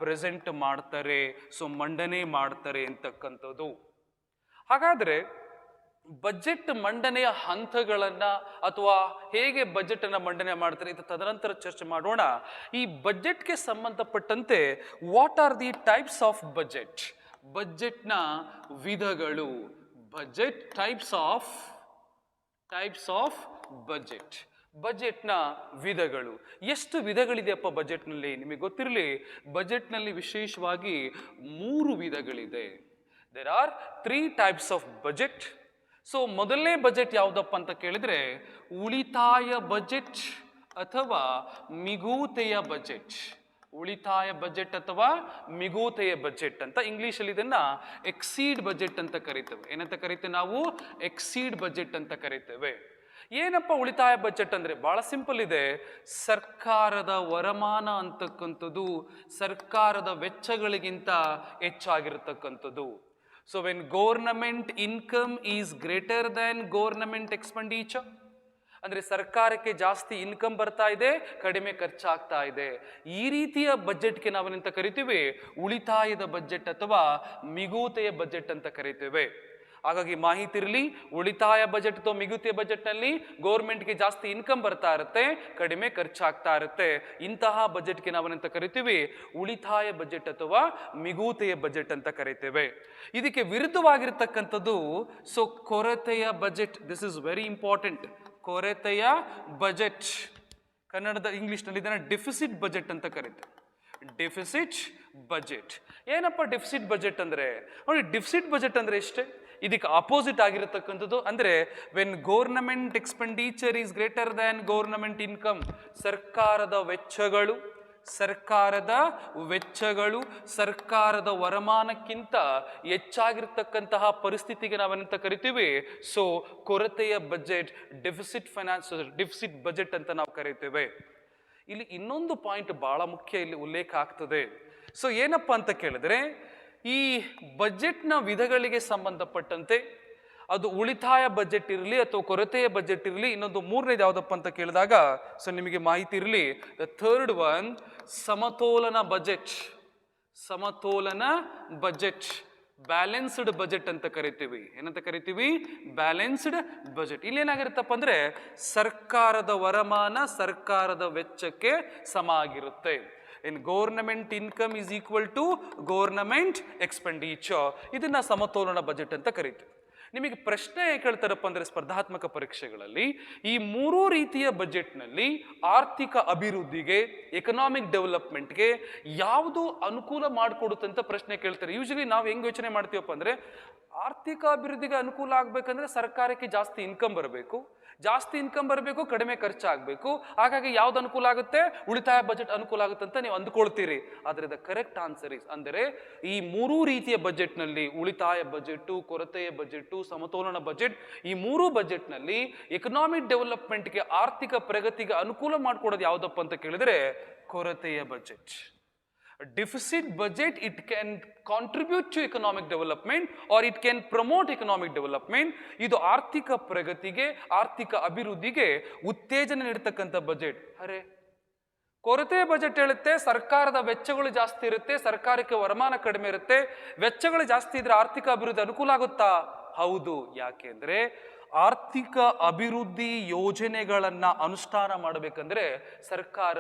ಪ್ರೆಸೆಂಟ್ ಮಾಡ್ತಾರೆ, ಮಂಡನೆ ಮಾಡ್ತಾರೆ ಅಂತಕ್ಕಂಥದ್ದು. ಹಾಗಾದ್ರೆ ಬಜೆಟ್ ಮಂಡನೆಯ ಹಂತಗಳನ್ನ ಅಥವಾ ಹೇಗೆ ಬಜೆಟ್ ಅನ್ನ ಮಂಡನೆ ಮಾಡ್ತಾರೆ ಇದು ತದನಂತರ ಚರ್ಚೆ ಮಾಡೋಣ. ಈ ಬಜೆಟ್ಗೆ ಸಂಬಂಧಪಟ್ಟಂತೆ what are the types of budget? ಬಜೆಟ್ನ ವಿಧಗಳು. Budget types of budget. ಬಜೆಟ್ನ ವಿಧಗಳು. ಎಷ್ಟು ವಿಧಗಳಿದೆಯಪ್ಪ ಬಜೆಟ್ನಲ್ಲಿ? ನಿಮಗೆ ಗೊತ್ತಿರಲಿ, ಬಜೆಟ್ನಲ್ಲಿ ವಿಶೇಷವಾಗಿ 3 ವಿಧಗಳಿದೆ. There are 3 types of budget. ಮೊದಲನೇ ಬಜೆಟ್ ಯಾವುದಪ್ಪ ಅಂತ ಕೇಳಿದ್ರೆ, ಉಳಿತಾಯ ಬಜೆಟ್ ಅಥವಾ ಮಿಗೂತೆಯ ಬಜೆಟ್. ಉಳಿತಾಯ ಬಜೆಟ್ ಅಥವಾ ಮಿಗೂತೆಯ ಬಜೆಟ್ ಅಂತ ಇಂಗ್ಲಿಷಲ್ಲಿ ಇದನ್ನ ಎಕ್ಸೀಡ್ ಬಜೆಟ್ ಅಂತ ಕರಿತೇವೆ. ಏನಂತ ಕರಿತೇವೆ ನಾವು? ಎಕ್ಸೀಡ್ ಬಜೆಟ್ ಅಂತ ಕರಿತೇವೆ. ಏನಪ್ಪ ಉಳಿತಾಯ ಬಜೆಟ್ ಅಂದ್ರೆ? ಬಹಳ ಸಿಂಪಲ್ ಇದೆ. ಸರ್ಕಾರದ ವರಮಾನ ಅಂತಕ್ಕಂಥದ್ದು ಸರ್ಕಾರದ ವೆಚ್ಚಗಳಿಗಿಂತ ಹೆಚ್ಚಾಗಿರ್ತಕ್ಕಂಥದ್ದು. When government income is greater than government expenditure, ಅಂದ್ರೆ ಸರ್ಕಾರಕ್ಕೆ ಜಾಸ್ತಿ ಇನ್ಕಮ್ ಬರ್ತಾ ಇದೆ, ಕಡಿಮೆ ಖರ್ಚಾಗ್ತಾ ಇದೆ. ಈ ರೀತಿಯ ಬಜೆಟ್ಗೆ ನಾವೇನಂತ ಕರಿತೀವಿ? ಉಳಿತಾಯದ ಬಜೆಟ್ ಅಥವಾ ಮಿಗುತೆಯ ಬಜೆಟ್ ಅಂತ ಕರಿತೇವೆ. ಹಾಗಾಗಿ ಮಾಹಿತಿ ಇರಲಿ, ಉಳಿತಾಯ ಬಜೆಟ್ ಅಥವಾ ಮಿಗುತಿಯ ಬಜೆಟ್ನಲ್ಲಿ ಗೌರ್ಮೆಂಟ್ಗೆ ಜಾಸ್ತಿ ಇನ್ಕಮ್ ಬರ್ತಾ ಇರುತ್ತೆ, ಕಡಿಮೆ ಖರ್ಚಾಗ್ತಾ ಇರುತ್ತೆ. ಇಂತಹ ಬಜೆಟ್ಗೆ ನಾವೇನಂತ ಕರಿತೀವಿ? ಉಳಿತಾಯ ಬಜೆಟ್ ಅಥವಾ ಮಿಗುತೆಯ ಬಜೆಟ್ ಅಂತ ಕರಿತೇವೆ. ಇದಕ್ಕೆ ವಿರುದ್ಧವಾಗಿರ್ತಕ್ಕಂಥದ್ದು ಕೊರತೆಯ budget. This is very important. ಕೊರತೆಯ ಬಜೆಟ್, ಕನ್ನಡದ ಇಂಗ್ಲಿಷ್ನಲ್ಲಿ ಇದನ್ನ ಡೆಫಿಸಿಟ್ ಬಜೆಟ್ ಅಂತ ಕರೀತಾರೆ. Deficit budget. ಏನಪ್ಪ ಡೆಫಿಸಿಟ್ ಬಜೆಟ್ ಅಂದ್ರೆ? ನೋಡಿ, ಡೆಫಿಸಿಟ್ ಬಜೆಟ್ ಅಂದ್ರೆ ಇಷ್ಟೇ, ಇದಕ್ಕೆ ಅಪೋಸಿಟ್ ಆಗಿರತಕ್ಕಂಥದ್ದು. ಅಂದ್ರೆ when government expenditure is greater than government income, ಸರ್ಕಾರದ ವೆಚ್ಚಗಳು ಸರ್ಕಾರದ ವರಮಾನಕ್ಕಿಂತ ಹೆಚ್ಚಾಗಿರ್ತಕ್ಕಂತಹ ಪರಿಸ್ಥಿತಿಗೆ ನಾವೇನಂತ ಕರಿತೀವಿ? ಕೊರತೆಯ ಬಜೆಟ್, ಡೆಫಿಸಿಟ್ ಬಜೆಟ್ ಅಂತ ನಾವು ಕರಿತೇವೆ. ಇಲ್ಲಿ ಇನ್ನೊಂದು ಪಾಯಿಂಟ್ ಬಹಳ ಮುಖ್ಯ ಇಲ್ಲಿ ಉಲ್ಲೇಖ ಆಗ್ತದೆ. ಏನಪ್ಪಾ ಅಂತ ಕೇಳಿದ್ರೆ, ಈ ಬಜೆಟ್ನ ವಿಧಗಳಿಗೆ ಸಂಬಂಧಪಟ್ಟಂತೆ ಅದು ಉಳಿತಾಯ ಬಜೆಟ್ ಇರಲಿ ಅಥವಾ ಕೊರತೆಯ ಬಜೆಟ್ ಇರಲಿ, ಇನ್ನೊಂದು ಮೂರನೇದು ಯಾವುದಪ್ಪ ಅಂತ ಕೇಳಿದಾಗ ನಿಮಗೆ ಮಾಹಿತಿ ಇರಲಿ, ದ ಥರ್ಡ್ ಒನ್ ಸಮತೋಲನ ಬಜೆಟ್. ಸಮತೋಲನ ಬಜೆಟ್, ಬ್ಯಾಲೆನ್ಸ್ಡ್ ಬಜೆಟ್ ಅಂತ ಕರಿತೀವಿ. ಏನಂತ ಕರಿತೀವಿ? Balanced budget. ಇಲ್ಲೇನಾಗಿರುತ್ತಪ್ಪ ಅಂದ್ರೆ ಸರ್ಕಾರದ ವರಮಾನ ಸರ್ಕಾರದ ವೆಚ್ಚಕ್ಕೆ ಸಮ ಆಗಿರುತ್ತೆ. In government income is equal to government expenditure. ಇದನ್ನ ಸಮತೋಲನ ಬಜೆಟ್ ಅಂತ ಕರಿತೀವಿ. ನಿಮಗೆ ಪ್ರಶ್ನೆ ಕೇಳ್ತಾರಪ್ಪ ಅಂದ್ರೆ ಸ್ಪರ್ಧಾತ್ಮಕ ಪರೀಕ್ಷೆಗಳಲ್ಲಿ, ಈ ಮೂರೂ ರೀತಿಯ ಬಜೆಟ್ನಲ್ಲಿ ಆರ್ಥಿಕ ಅಭಿವೃದ್ಧಿಗೆ, ಎಕನಾಮಿಕ್ ಡೆವಲಪ್ಮೆಂಟ್ಗೆ ಯಾವುದು ಅನುಕೂಲ ಮಾಡಿಕೊಡುತ್ತಂತ ಪ್ರಶ್ನೆ ಕೇಳ್ತಾರೆ. ಯೂಶಲಿ ನಾವು ಹೆಂಗ್ ಯೋಚನೆ ಮಾಡ್ತೀವಪ್ಪ ಅಂದ್ರೆ, ಆರ್ಥಿಕ ಅಭಿವೃದ್ಧಿಗೆ ಅನುಕೂಲ ಆಗ್ಬೇಕಂದ್ರೆ ಸರ್ಕಾರಕ್ಕೆ ಜಾಸ್ತಿ ಇನ್ಕಮ್ ಬರಬೇಕು, ಕಡಿಮೆ ಖರ್ಚಾಗಬೇಕು. ಹಾಗಾಗಿ ಯಾವ್ದು ಅನುಕೂಲ ಆಗುತ್ತೆ? ಉಳಿತಾಯ ಬಜೆಟ್ ಅನುಕೂಲ ಆಗುತ್ತೆ ಅಂತ ನೀವು ಅಂದ್ಕೊಳ್ತೀರಿ. ಆದರೆ ದ ಕರೆಕ್ಟ್ ಆನ್ಸರ್ ಇಸ್, ಅಂದರೆ ಈ ಮೂರೂ ರೀತಿಯ ಬಜೆಟ್ನಲ್ಲಿ, ಉಳಿತಾಯ ಬಜೆಟ್, ಕೊರತೆಯ ಬಜೆಟ್, ಸಮತೋಲನ ಬಜೆಟ್, ಈ ಮೂರೂ ಬಜೆಟ್ನಲ್ಲಿ ಎಕನಾಮಿಕ್ ಡೆವಲಪ್ಮೆಂಟ್ಗೆ, ಆರ್ಥಿಕ ಪ್ರಗತಿಗೆ ಅನುಕೂಲ ಮಾಡಿಕೊಡೋದು ಯಾವುದಪ್ಪ ಅಂತ ಕೇಳಿದ್ರೆ ಕೊರತೆಯ budget. Deficit budget, it can contribute to economic development or it can promote economic development. ಇದು ಆರ್ಥಿಕ ಪ್ರಗತಿಗೆ, ಆರ್ಥಿಕ ಅಭಿವೃದ್ಧಿಗೆ ಉತ್ತೇಜನ ನೀಡತಕ್ಕಂಥ ಬಜೆಟ್. ಅರೆ, ಕೊರತೆ ಬಜೆಟ್ ಹೇಳುತ್ತೆ ಸರ್ಕಾರದ ವೆಚ್ಚಗಳು ಜಾಸ್ತಿ ಇರುತ್ತೆ, ಸರ್ಕಾರಕ್ಕೆ ವರಮಾನ ಕಡಿಮೆ ಇರುತ್ತೆ. ವೆಚ್ಚಗಳು ಜಾಸ್ತಿ ಇದ್ರೆ ಆರ್ಥಿಕ ಅಭಿವೃದ್ಧಿ ಅನುಕೂಲ ಆಗುತ್ತಾ? ಹೌದು. ಯಾಕೆಂದ್ರೆ ಆರ್ಥಿಕ ಅಭಿವೃದ್ಧಿ ಯೋಜನೆಗಳನ್ನ ಅನುಷ್ಠಾನ ಮಾಡಬೇಕಂದ್ರೆ ಸರ್ಕಾರ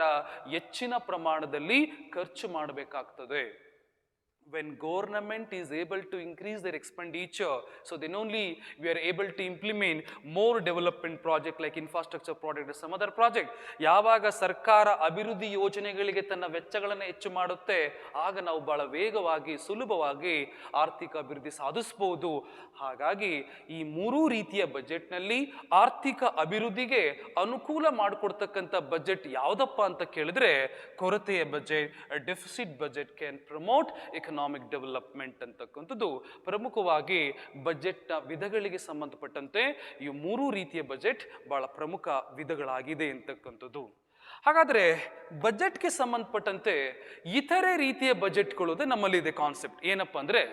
ಹೆಚ್ಚಿನ ಪ್ರಮಾಣದಲ್ಲಿ ಖರ್ಚು ಮಾಡಬೇಕಾಗ್ತದೆ. When government is able to increase their expenditure, so then only we are able to implement more development project like infrastructure project or some other project. ಯಾವಾಗ ಸರ್ಕಾರ ಅಭಿವೃದ್ಧಿ ಯೋಜನೆಗಳಿಗೆ ತನ್ನ ವೆಚ್ಚಗಳನ್ನು ಹೆಚ್ಚು ಮಾಡುತ್ತೆ, ಆಗ ನಾವು ಬಹಳ ವೇಗವಾಗಿ, ಸುಲಭವಾಗಿ ಆರ್ಥಿಕ ಅಭಿವೃದ್ಧಿ ಸಾಧಿಸಬಹುದು. ಹಾಗಾಗಿ ಈ ಮೂರೂ ರೀತಿಯ ಬಜೆಟ್ನಲ್ಲಿ ಆರ್ಥಿಕ ಅಭಿವೃದ್ಧಿಗೆ ಅನುಕೂಲ ಮಾಡಿಕೊಡ್ತಕ್ಕಂಥ ಬಜೆಟ್ ಯಾವುದಪ್ಪ ಅಂತ ಕೇಳಿದ್ರೆ ಕೊರತೆಯ budget. Deficit budget can promote economic development ಅಂತಕ್ಕಂಥದ್ದು ಪ್ರಮುಖವಾಗಿ ಬಜೆಟ್ನ ವಿಧಗಳಿಗೆ ಸಂಬಂಧಪಟ್ಟಂತೆ ಈ ಮೂರೂ ರೀತಿಯ ಬಜೆಟ್ ಬಹಳ ಪ್ರಮುಖ ವಿಧಗಳಾಗಿದೆ ಅಂತಕ್ಕಂಥದ್ದು. ಹಾಗಾದ್ರೆ ಬಜೆಟ್ಗೆ ಸಂಬಂಧಪಟ್ಟಂತೆ ಇತರೆ ರೀತಿಯ ಬಜೆಟ್ಗಳು ನಮ್ಮಲ್ಲಿದೆ ಕಾನ್ಸೆಪ್ಟ್. ಏನಪ್ಪ ಅಂದ್ರೆ,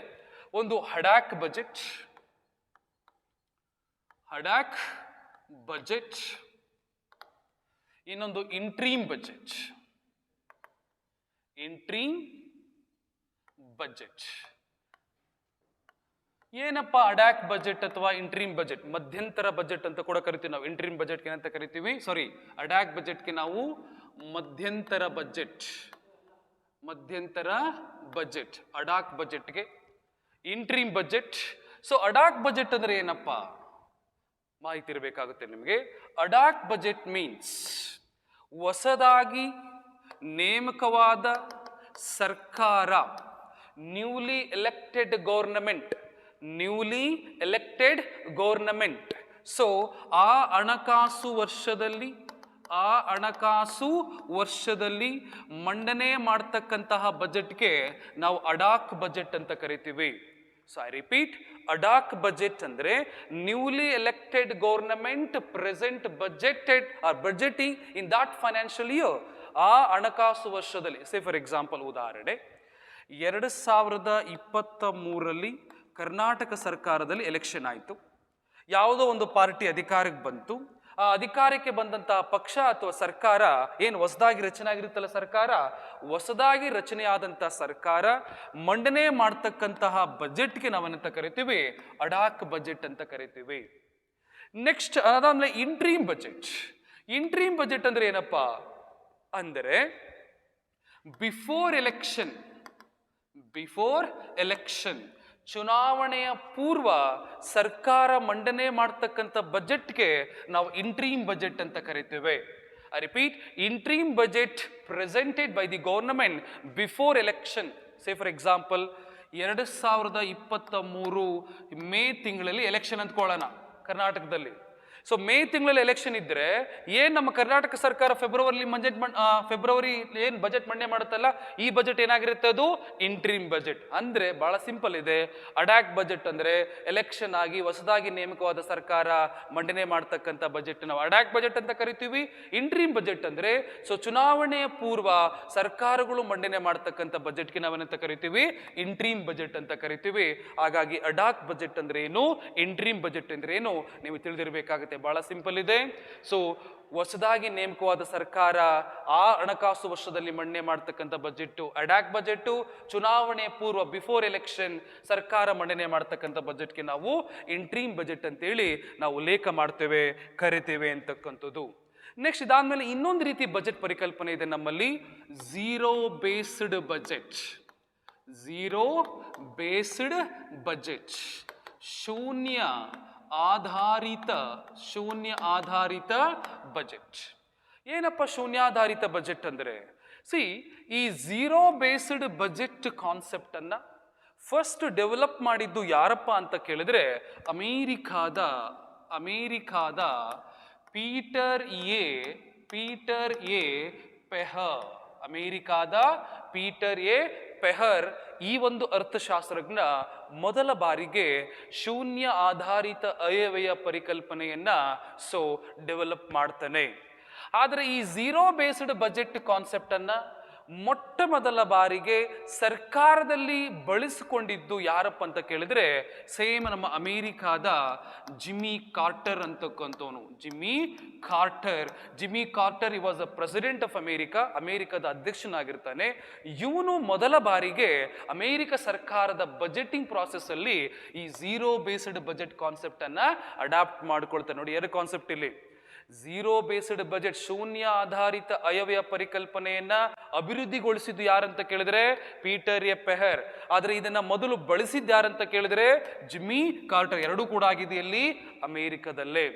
ಒಂದು ಹಡಾಕ್ ಬಜೆಟ್, ಇನ್ನೊಂದು ಇಂಟ್ರೀಮ್ ಬಜೆಟ್. ಏನಪ್ಪ ಅಡಾಕ್ ಬಜೆಟ್ ಅಥವಾ ಇಂಟ್ರೀಮ್ ಬಜೆಟ್? ಮಧ್ಯಂತರ ಬಜೆಟ್ ಅಂತ ಕೂಡ ಕರಿತೀವಿ ನಾವು. ಇಂಟ್ರೀಮ್ ಬಜೆಟ್ಗೆ ಏನಂತ ಕರಿತೀವಿ? ಅಡಾಕ್ ಬಜೆಟ್ಗೆ ನಾವು ಮಧ್ಯಂತರ ಬಜೆಟ್. ಅಡಾಕ್ ಬಜೆಟ್ಗೆ ಇಂಟ್ರೀಮ್ ಬಜೆಟ್. ಅಡಾಕ್ ಬಜೆಟ್ ಅಂದ್ರೆ ಏನಪ್ಪ? ಮಾಹಿತಿ ಇರಬೇಕಾಗುತ್ತೆ ನಿಮಗೆ. ಅಡಾಕ್ ಬಜೆಟ್ ಮೀನ್ಸ್ ಹೊಸದಾಗಿ ನೇಮಕವಾದ ಸರ್ಕಾರ, ನ್ಯೂಲಿ ಎಲೆಕ್ಟೆಡ್ ಗೌರ್ನಮೆಂಟ್. ಆ ಹಣಕಾಸು ವರ್ಷದಲ್ಲಿ ಮಂಡನೆ ಮಾಡತಕ್ಕಂತಹ ಬಜೆಟ್ಗೆ ನಾವು ಅಡಾಕ್ ಬಜೆಟ್ ಅಂತ ಕರಿತೀವಿ. ಐ ರಿಪೀಟ್, ಅಡಾಕ್ ಬಜೆಟ್ ಅಂದ್ರೆ newly elected government present budgeting in that financial year. ಆ ಹಣಕಾಸು ವರ್ಷದಲ್ಲಿ, ಸೇ ಫಾರ್ ಎಕ್ಸಾಂಪಲ್, ಉದಾಹರಣೆ 2023ರಲ್ಲಿ ಕರ್ನಾಟಕ ಸರ್ಕಾರದಲ್ಲಿ ಎಲೆಕ್ಷನ್ ಆಯಿತು. ಯಾವುದೋ ಒಂದು ಪಾರ್ಟಿ ಅಧಿಕಾರಕ್ಕೆ ಬಂತು. ಅಧಿಕಾರಕ್ಕೆ ಬಂದಂತಹ ಪಕ್ಷ ಅಥವಾ ಸರ್ಕಾರ ಏನು ಹೊಸದಾಗಿ ರಚನೆ ಆಗಿರುತ್ತಲ್ಲ ಸರ್ಕಾರ, ಹೊಸದಾಗಿ ರಚನೆಯಾದಂಥ ಸರ್ಕಾರ ಮಂಡನೆ ಮಾಡ್ತಕ್ಕಂತಹ ಬಜೆಟ್ಗೆ ನಾವೇನಂತ ಕರಿತೀವಿ, ಅಡಾಕ್ ಬಜೆಟ್ ಅಂತ ಕರಿತೀವಿ. ನೆಕ್ಸ್ಟ್ ಅದಾದ್ಮೇಲೆ ಇಂಟ್ರೀಮ್ ಬಜೆಟ್. ಇಂಟ್ರೀಮ್ ಬಜೆಟ್ ಅಂದ್ರೆ ಏನಪ್ಪಾ ಅಂದರೆ ಬಿಫೋರ್ ಎಲೆಕ್ಷನ್ ಚುನಾವಣೆಯ ಪೂರ್ವ ಸರ್ಕಾರ ಮಂಡನೆ ಮಾಡ್ತಕ್ಕಂಥ ಬಜೆಟ್ಗೆ ನಾವು ಇಂಟ್ರೀಮ್ ಬಜೆಟ್ ಅಂತ ಕರಿತೇವೆ. I repeat, interim budget presented by the government before election. Say for example 2023 May ತಿಂಗಳಲ್ಲಿ ಎಲೆಕ್ಷನ್ ಅಂದ್ಕೊಳ್ಳೋಣ ಕರ್ನಾಟಕದಲ್ಲಿ. ಸೊ ಮೇ ತಿಂಗಳಲ್ಲಿ ಎಲೆಕ್ಷನ್ ಇದ್ರೆ ಏನ್ ನಮ್ಮ ಕರ್ನಾಟಕ ಸರ್ಕಾರ ಫೆಬ್ರವರಿ ಏನ್ ಬಜೆಟ್ ಮಂಡನೆ ಮಾಡುತ್ತಲ್ಲ, ಈ ಬಜೆಟ್ ಏನಾಗಿರುತ್ತೆ, ಅದು ಇಂಟ್ರೀಮ್ ಬಜೆಟ್. ಅಂದ್ರೆ ಬಹಳ ಸಿಂಪಲ್ ಇದೆ. ಅಡಾಕ್ ಬಜೆಟ್ ಅಂದ್ರೆ ಎಲೆಕ್ಷನ್ ಆಗಿ ಹೊಸದಾಗಿ ನೇಮಕವಾದ ಸರ್ಕಾರ ಮಂಡನೆ ಮಾಡ್ತಕ್ಕಂಥ ಬಜೆಟ್ ನಾವು ಅಡಾಕ್ ಬಜೆಟ್ ಅಂತ ಕರಿತೀವಿ. ಇಂಟ್ರೀಮ್ ಬಜೆಟ್ ಅಂದ್ರೆ ಚುನಾವಣೆಯ ಪೂರ್ವ ಸರ್ಕಾರಗಳು ಮಂಡನೆ ಮಾಡ್ತಕ್ಕಂಥ ಬಜೆಟ್ಗೆ ನಾವೇನಂತ ಕರಿತೀವಿ, ಇಂಟ್ರೀಮ್ ಬಜೆಟ್ ಅಂತ ಕರಿತೀವಿ. ಹಾಗಾಗಿ ಅಡಾಕ್ ಬಜೆಟ್ ಅಂದ್ರೆ ಏನು, ಇಂಟ್ರೀಮ್ ಬಜೆಟ್ ಅಂದ್ರೆ ಏನು ನೀವು ತಿಳಿದಿರಬೇಕಾಗುತ್ತೆ. ಬಹಳ ಸಿಂಪಲ್ ಇದೆ. ಸೊ ಹೊಸದಾಗಿ ನೇಮಕವಾದ ಸರ್ಕಾರ ಆ ಹಣಕಾಸು ವರ್ಷದಲ್ಲಿ ಮಂಡನೆ ಮಾಡ್ತಕ್ಕಂಥ ಬಜೆಟ್ ಅಡಾಕ್ ಬಜೆಟ್. ಚುನಾವಣೆ ಪೂರ್ವ ಬಿಫೋರ್ ಎಲೆಕ್ಷನ್ ಸರ್ಕಾರ ಮಂಡನೆ ಮಾಡ್ತಕ್ಕಂಥ ಬಜೆಟ್ಗೆ ನಾವು ಇಂಟ್ರೀಮ್ ಬಜೆಟ್ ಅಂತೇಳಿ ನಾವು ಉಲ್ಲೇಖ ಮಾಡ್ತೇವೆ, ಕರಿತೇವೆ ಅಂತಕ್ಕಂಥದ್ದು. ನೆಕ್ಸ್ಟ್ ಇದಾದ್ಮೇಲೆ ಇನ್ನೊಂದು ರೀತಿ ಬಜೆಟ್ ಪರಿಕಲ್ಪನೆ ಇದೆ ನಮ್ಮಲ್ಲಿ, zero based budget. Zero based budget, ಶೂನ್ಯ ಆಧಾರಿತ ಬಜೆಟ್. ಏನಪ್ಪ ಶೂನ್ಯಾಧಾರಿತ ಬಜೆಟ್ ಅಂದ್ರೆ, ಈ ಝೀರೋ ಬೇಸ್ಡ್ ಬಜೆಟ್ ಕಾನ್ಸೆಪ್ಟ್ ಅನ್ನ ಫಸ್ಟ್ ಡೆವಲಪ್ ಮಾಡಿದ್ದು ಯಾರಪ್ಪ ಅಂತ ಕೇಳಿದ್ರೆ ಅಮೇರಿಕಾದ ಪೀಟರ್ ಎ ಪೆಹರ್. ಅಮೇರಿಕಾದ ಪೀಟರ್ ಎ ಪೆಹರ್ ಈ ಒಂದು ಅರ್ಥಶಾಸ್ತ್ರಜ್ಞ ಮೊದಲ ಬಾರಿಗೆ ಶೂನ್ಯ ಆಧಾರಿತ ಅಯವ್ಯಯ ಪರಿಕಲ್ಪನೆಯನ್ನ ಡೆವಲಪ್ ಮಾಡ್ತಾನೆ. ಆದರೆ ಈ ಝೀರೋ ಬೇಸ್ಡ್ ಬಜೆಟ್ ಕಾನ್ಸೆಪ್ಟ್ ಅನ್ನ ಮೊಟ್ಟ ಮೊದಲ ಬಾರಿಗೆ ಸರ್ಕಾರದಲ್ಲಿ ಬಳಸಿಕೊಂಡಿದ್ದು ಯಾರಪ್ಪ ಅಂತ ಕೇಳಿದ್ರೆ ಸೇಮ್ ನಮ್ಮ ಅಮೇರಿಕಾದ ಜಿಮ್ಮಿ ಕಾರ್ಟರ್ ಅಂತಕ್ಕಂಥವನು. Jimmy Carter was a president of ಅಮೇರಿಕಾದ ಅಧ್ಯಕ್ಷನಾಗಿರ್ತಾನೆ. ಇವನು ಮೊದಲ ಬಾರಿಗೆ ಅಮೇರಿಕ ಸರ್ಕಾರದ ಬಜೆಟಿಂಗ್ ಪ್ರಾಸೆಸ್ ಅಲ್ಲಿ ಈ ಝೀರೋ ಬೇಸ್ಡ್ ಬಜೆಟ್ ಕಾನ್ಸೆಪ್ಟ್ ಅನ್ನ ಅಡಾಪ್ಟ್ ಮಾಡ್ಕೊಳ್ತಾನೆ. ನೋಡಿ ಎರಡು ಕಾನ್ಸೆಪ್ಟ್ ಇಲ್ಲಿ. ಝೀರೋ ಬೇಸ್ಡ್ ಬಜೆಟ್ ಶೂನ್ಯ ಆಧಾರಿತ ಅಯವ್ಯಯ ಪರಿಕಲ್ಪನೆಯನ್ನ ಅಭಿವೃದ್ಧಿಗೊಳಿಸಿದ್ದು ಯಾರಂತ ಕೇಳಿದ್ರೆ ಪೀಟರ್ ಎ ಪೆಹರ್. ಆದ್ರೆ ಇದನ್ನ ಮೊದಲು ಬಳಸಿದ್ದು ಯಾರಂತ ಕೇಳಿದ್ರೆ ಜಿಮ್ಮಿ ಕಾರ್ಟರ್. ಎರಡೂ ಕೂಡ ಆಗಿದೆ ಎಲ್ಲಿ, ಅಮೇರಿಕದಲ್ಲೇ.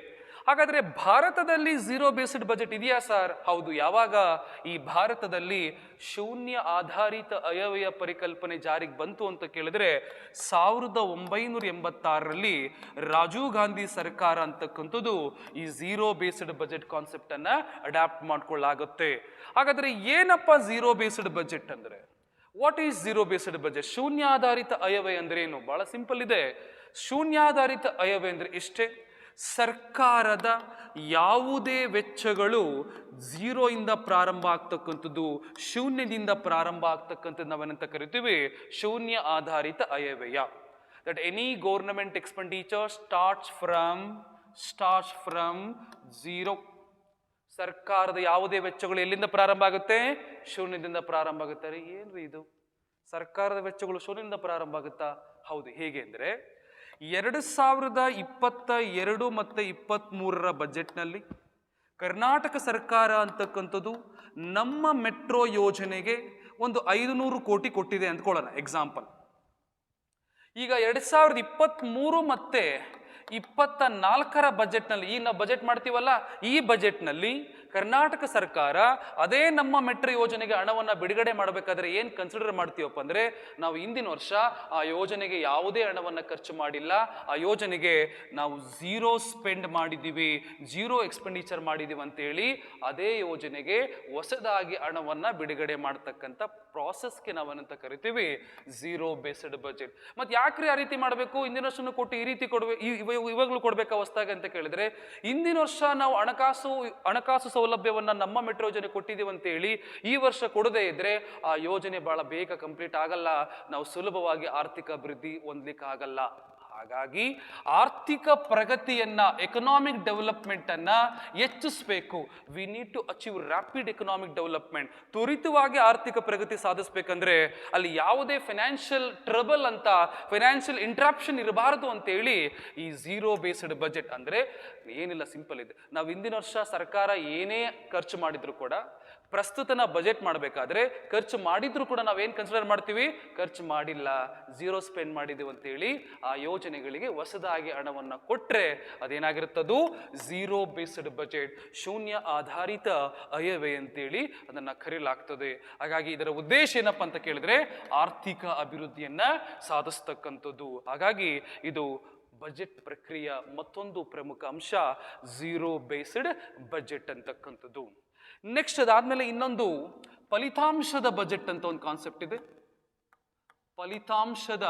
ಹಾಗಾದ್ರೆ ಭಾರತದಲ್ಲಿ ಝೀರೋ ಬೇಸ್ಡ್ ಬಜೆಟ್ ಇದೆಯಾ ಸರ್? ಹೌದು. ಯಾವಾಗ ಈ ಭಾರತದಲ್ಲಿ ಶೂನ್ಯ ಆಧಾರಿತ ಅಯವ್ಯಯ ಪರಿಕಲ್ಪನೆ ಜಾರಿಗೆ ಬಂತು ಅಂತ ಕೇಳಿದ್ರೆ 1986ರಲ್ಲಿ ರಾಜೀವ್ ಗಾಂಧಿ ಸರ್ಕಾರ ಅಂತಕ್ಕಂಥದ್ದು ಈ ಝೀರೋ ಬೇಸ್ಡ್ ಬಜೆಟ್ ಕಾನ್ಸೆಪ್ಟ್ ಅನ್ನ ಅಡಾಪ್ಟ್ ಮಾಡ್ಕೊಳ್ಳಾಗುತ್ತೆ. ಹಾಗಾದ್ರೆ ಏನಪ್ಪ ಝೀರೋ ಬೇಸ್ಡ್ ಬಜೆಟ್ ಅಂದ್ರೆ? What is zero based budget? ಶೂನ್ಯಾಧಾರಿತ ಅಯವ್ಯಯ ಅಂದ್ರೆ ಏನು? ಬಹಳ ಸಿಂಪಲ್ ಇದೆ. ಶೂನ್ಯಾಧಾರಿತ ಅಯವ್ಯಯ ಅಂದ್ರೆ ಇಷ್ಟೇ, ಸರ್ಕಾರದ ಯಾವುದೇ ವೆಚ್ಚಗಳು ಝೀರೋ ಇಂದ ಪ್ರಾರಂಭ ಆಗ್ತಕ್ಕಂಥದ್ದು, ಶೂನ್ಯದಿಂದ ಪ್ರಾರಂಭ ಆಗ್ತಕ್ಕಂಥದ್ದು ನಾವೇನಂತ ಕರಿತೀವಿ ಶೂನ್ಯ ಆಧಾರಿತ ಅಯವ್ಯಯ. That any government expenditure starts from zero. ಸರ್ಕಾರದ ಯಾವುದೇ ವೆಚ್ಚಗಳು ಎಲ್ಲಿಂದ ಪ್ರಾರಂಭ ಆಗುತ್ತೆ? ಶೂನ್ಯದಿಂದ ಪ್ರಾರಂಭ ಆಗುತ್ತೆ. ಏನ್ರಿ ಇದು, ಸರ್ಕಾರದ ವೆಚ್ಚಗಳು ಶೂನ್ಯದಿಂದ ಪ್ರಾರಂಭ ಆಗುತ್ತಾ? ಹೌದು. ಹೇಗೆ ಅಂದ್ರೆ 2022 ಮತ್ತು 23ರ ಬಜೆಟ್ನಲ್ಲಿ ಕರ್ನಾಟಕ ಸರ್ಕಾರ ಅಂತಕ್ಕಂಥದ್ದು ನಮ್ಮ ಮೆಟ್ರೋ ಯೋಜನೆಗೆ ಒಂದು 500 ಕೋಟಿ ಕೊಟ್ಟಿದೆ ಅಂದ್ಕೊಳ್ಳೋಣ ಎಕ್ಸಾಂಪಲ್. ಈಗ 2023 ಮತ್ತೆ 24ರ ಬಜೆಟ್ನಲ್ಲಿ, ಈಗ ನಾವು ಬಜೆಟ್ ಮಾಡ್ತೀವಲ್ಲ, ಈ ಬಜೆಟ್ನಲ್ಲಿ ಕರ್ನಾಟಕ ಸರ್ಕಾರ ಅದೇ ನಮ್ಮ ಮೆಟ್ರೋ ಯೋಜನೆಗೆ ಹಣವನ್ನು ಬಿಡುಗಡೆ ಮಾಡಬೇಕಾದ್ರೆ ಏನು ಕನ್ಸಿಡರ್ ಮಾಡ್ತೀವಪ್ಪ ಅಂದರೆ, ನಾವು ಹಿಂದಿನ ವರ್ಷ ಆ ಯೋಜನೆಗೆ ಯಾವುದೇ ಹಣವನ್ನು ಖರ್ಚು ಮಾಡಿಲ್ಲ, ಆ ಯೋಜನೆಗೆ ನಾವು ಝೀರೋ ಸ್ಪೆಂಡ್ ಮಾಡಿದ್ದೀವಿ, ಝೀರೋ ಎಕ್ಸ್ಪೆಂಡಿಚರ್ ಮಾಡಿದ್ದೀವಿ ಅಂತೇಳಿ ಅದೇ ಯೋಜನೆಗೆ ಹೊಸದಾಗಿ ಹಣವನ್ನು ಬಿಡುಗಡೆ ಮಾಡ್ತಕ್ಕಂಥ ಪ್ರಾಸೆಸ್ಗೆ ನಾವೇನಂತ ಕರಿತೀವಿ ಝೀರೋ ಬೇಸ್ಡ್ ಬಜೆಟ್. ಮತ್ತೆ ಯಾಕ್ರಿ ಆ ರೀತಿ ಮಾಡಬೇಕು? ಹಿಂದಿನ ವರ್ಷನೂ ಕೊಟ್ಟು ಈ ರೀತಿ ಇವಾಗಲೂ ಕೊಡ್ಬೇಕಾ ಹೊಸದಾಗಿ ಅಂತ ಕೇಳಿದ್ರೆ, ಹಿಂದಿನ ವರ್ಷ ನಾವು ಹಣಕಾಸು ಸೌಲಭ್ಯವನ್ನ ನಮ್ಮ ಮೆಟ್ರೋ ಯೋಜನೆ ಕೊಟ್ಟಿದ್ದೀವಿ ಅಂತ ಹೇಳಿ ಈ ವರ್ಷ ಕೊಡದೇ ಇದ್ರೆ ಆ ಯೋಜನೆ ಬಹಳ ಬೇಗ ಕಂಪ್ಲೀಟ್ ಆಗಲ್ಲ, ನಾವು ಸುಲಭವಾಗಿ ಆರ್ಥಿಕ ಅಭಿವೃದ್ಧಿ ಹೊಂದಲಿಕ್ಕೆ ಆಗಲ್ಲ. ಹಾಗಾಗಿ ಆರ್ಥಿಕ ಪ್ರಗತಿಯನ್ನ, ಎಕನಾಮಿಕ್ ಡೆವಲಪ್ಮೆಂಟ್ ಅನ್ನ ಹೆಚ್ಚಿಸಬೇಕು. We need to achieve rapid economic development. ತ್ವರಿತವಾಗಿ ಆರ್ಥಿಕ ಪ್ರಗತಿ ಸಾಧಿಸಬೇಕಂದ್ರೆ ಅಲ್ಲಿ ಯಾವುದೇ ಫೈನಾನ್ಷಿಯಲ್ ಟ್ರಬಲ್ ಅಂತ, ಫೈನಾನ್ಷಿಯಲ್ ಇಂಟ್ರಾಪ್ಷನ್ ಇರಬಾರದು ಅಂತೇಳಿ ಈ ಝೀರೋ ಬೇಸ್ಡ್ ಬಜೆಟ್ ಅಂದ್ರೆ ಏನಿಲ್ಲ, ಸಿಂಪಲ್ ಇದೆ. ನಾವು ಹಿಂದಿನ ವರ್ಷ ಸರ್ಕಾರ ಏನೇ ಖರ್ಚು ಮಾಡಿದ್ರು ಕೂಡ ಪ್ರಸ್ತುತನ ಬಜೆಟ್ ಮಾಡಬೇಕಾದ್ರೆ ಖರ್ಚು ಮಾಡಿದ್ರು ಕೂಡ ನಾವೇನು ಕನ್ಸಿಡರ್ ಮಾಡ್ತೀವಿ, ಖರ್ಚು ಮಾಡಿಲ್ಲ, ಝೀರೋ ಸ್ಪೆಂಡ್ ಮಾಡಿದೀವಿ ಅಂತೇಳಿ ಆ ಯೋಜನೆಗಳಿಗೆ ಹೊಸದಾಗಿ ಹಣವನ್ನು ಕೊಟ್ಟರೆ ಅದೇನಾಗಿರುತ್ತದು ಝೀರೋ ಬೇಸ್ಡ್ ಬಜೆಟ್, ಶೂನ್ಯ ಆಧಾರಿತ ಅಯವ್ಯಯ ಅಂತೇಳಿ ಅದನ್ನು ಕರೆಯಲಾಗ್ತದೆ. ಹಾಗಾಗಿ ಇದರ ಉದ್ದೇಶ ಏನಪ್ಪ ಅಂತ ಕೇಳಿದ್ರೆ ಆರ್ಥಿಕ ಅಭಿವೃದ್ಧಿಯನ್ನ ಸಾಧಿಸ್ತಕ್ಕಂಥದ್ದು. ಹಾಗಾಗಿ ಇದು ಬಜೆಟ್ ಪ್ರಕ್ರಿಯೆಯ ಮತ್ತೊಂದು ಪ್ರಮುಖ ಅಂಶ ಝೀರೋ ಬೇಸ್ಡ್ ಬಜೆಟ್ ಅಂತಕ್ಕಂಥದ್ದು. ನೆಕ್ಸ್ಟ್ ಅದಾದ್ಮೇಲೆ ಇನ್ನೊಂದು ಫಲಿತಾಂಶದ ಬಜೆಟ್ ಅಂತ ಒಂದು ಕಾನ್ಸೆಪ್ಟ್ ಇದೆ. ಫಲಿತಾಂಶದ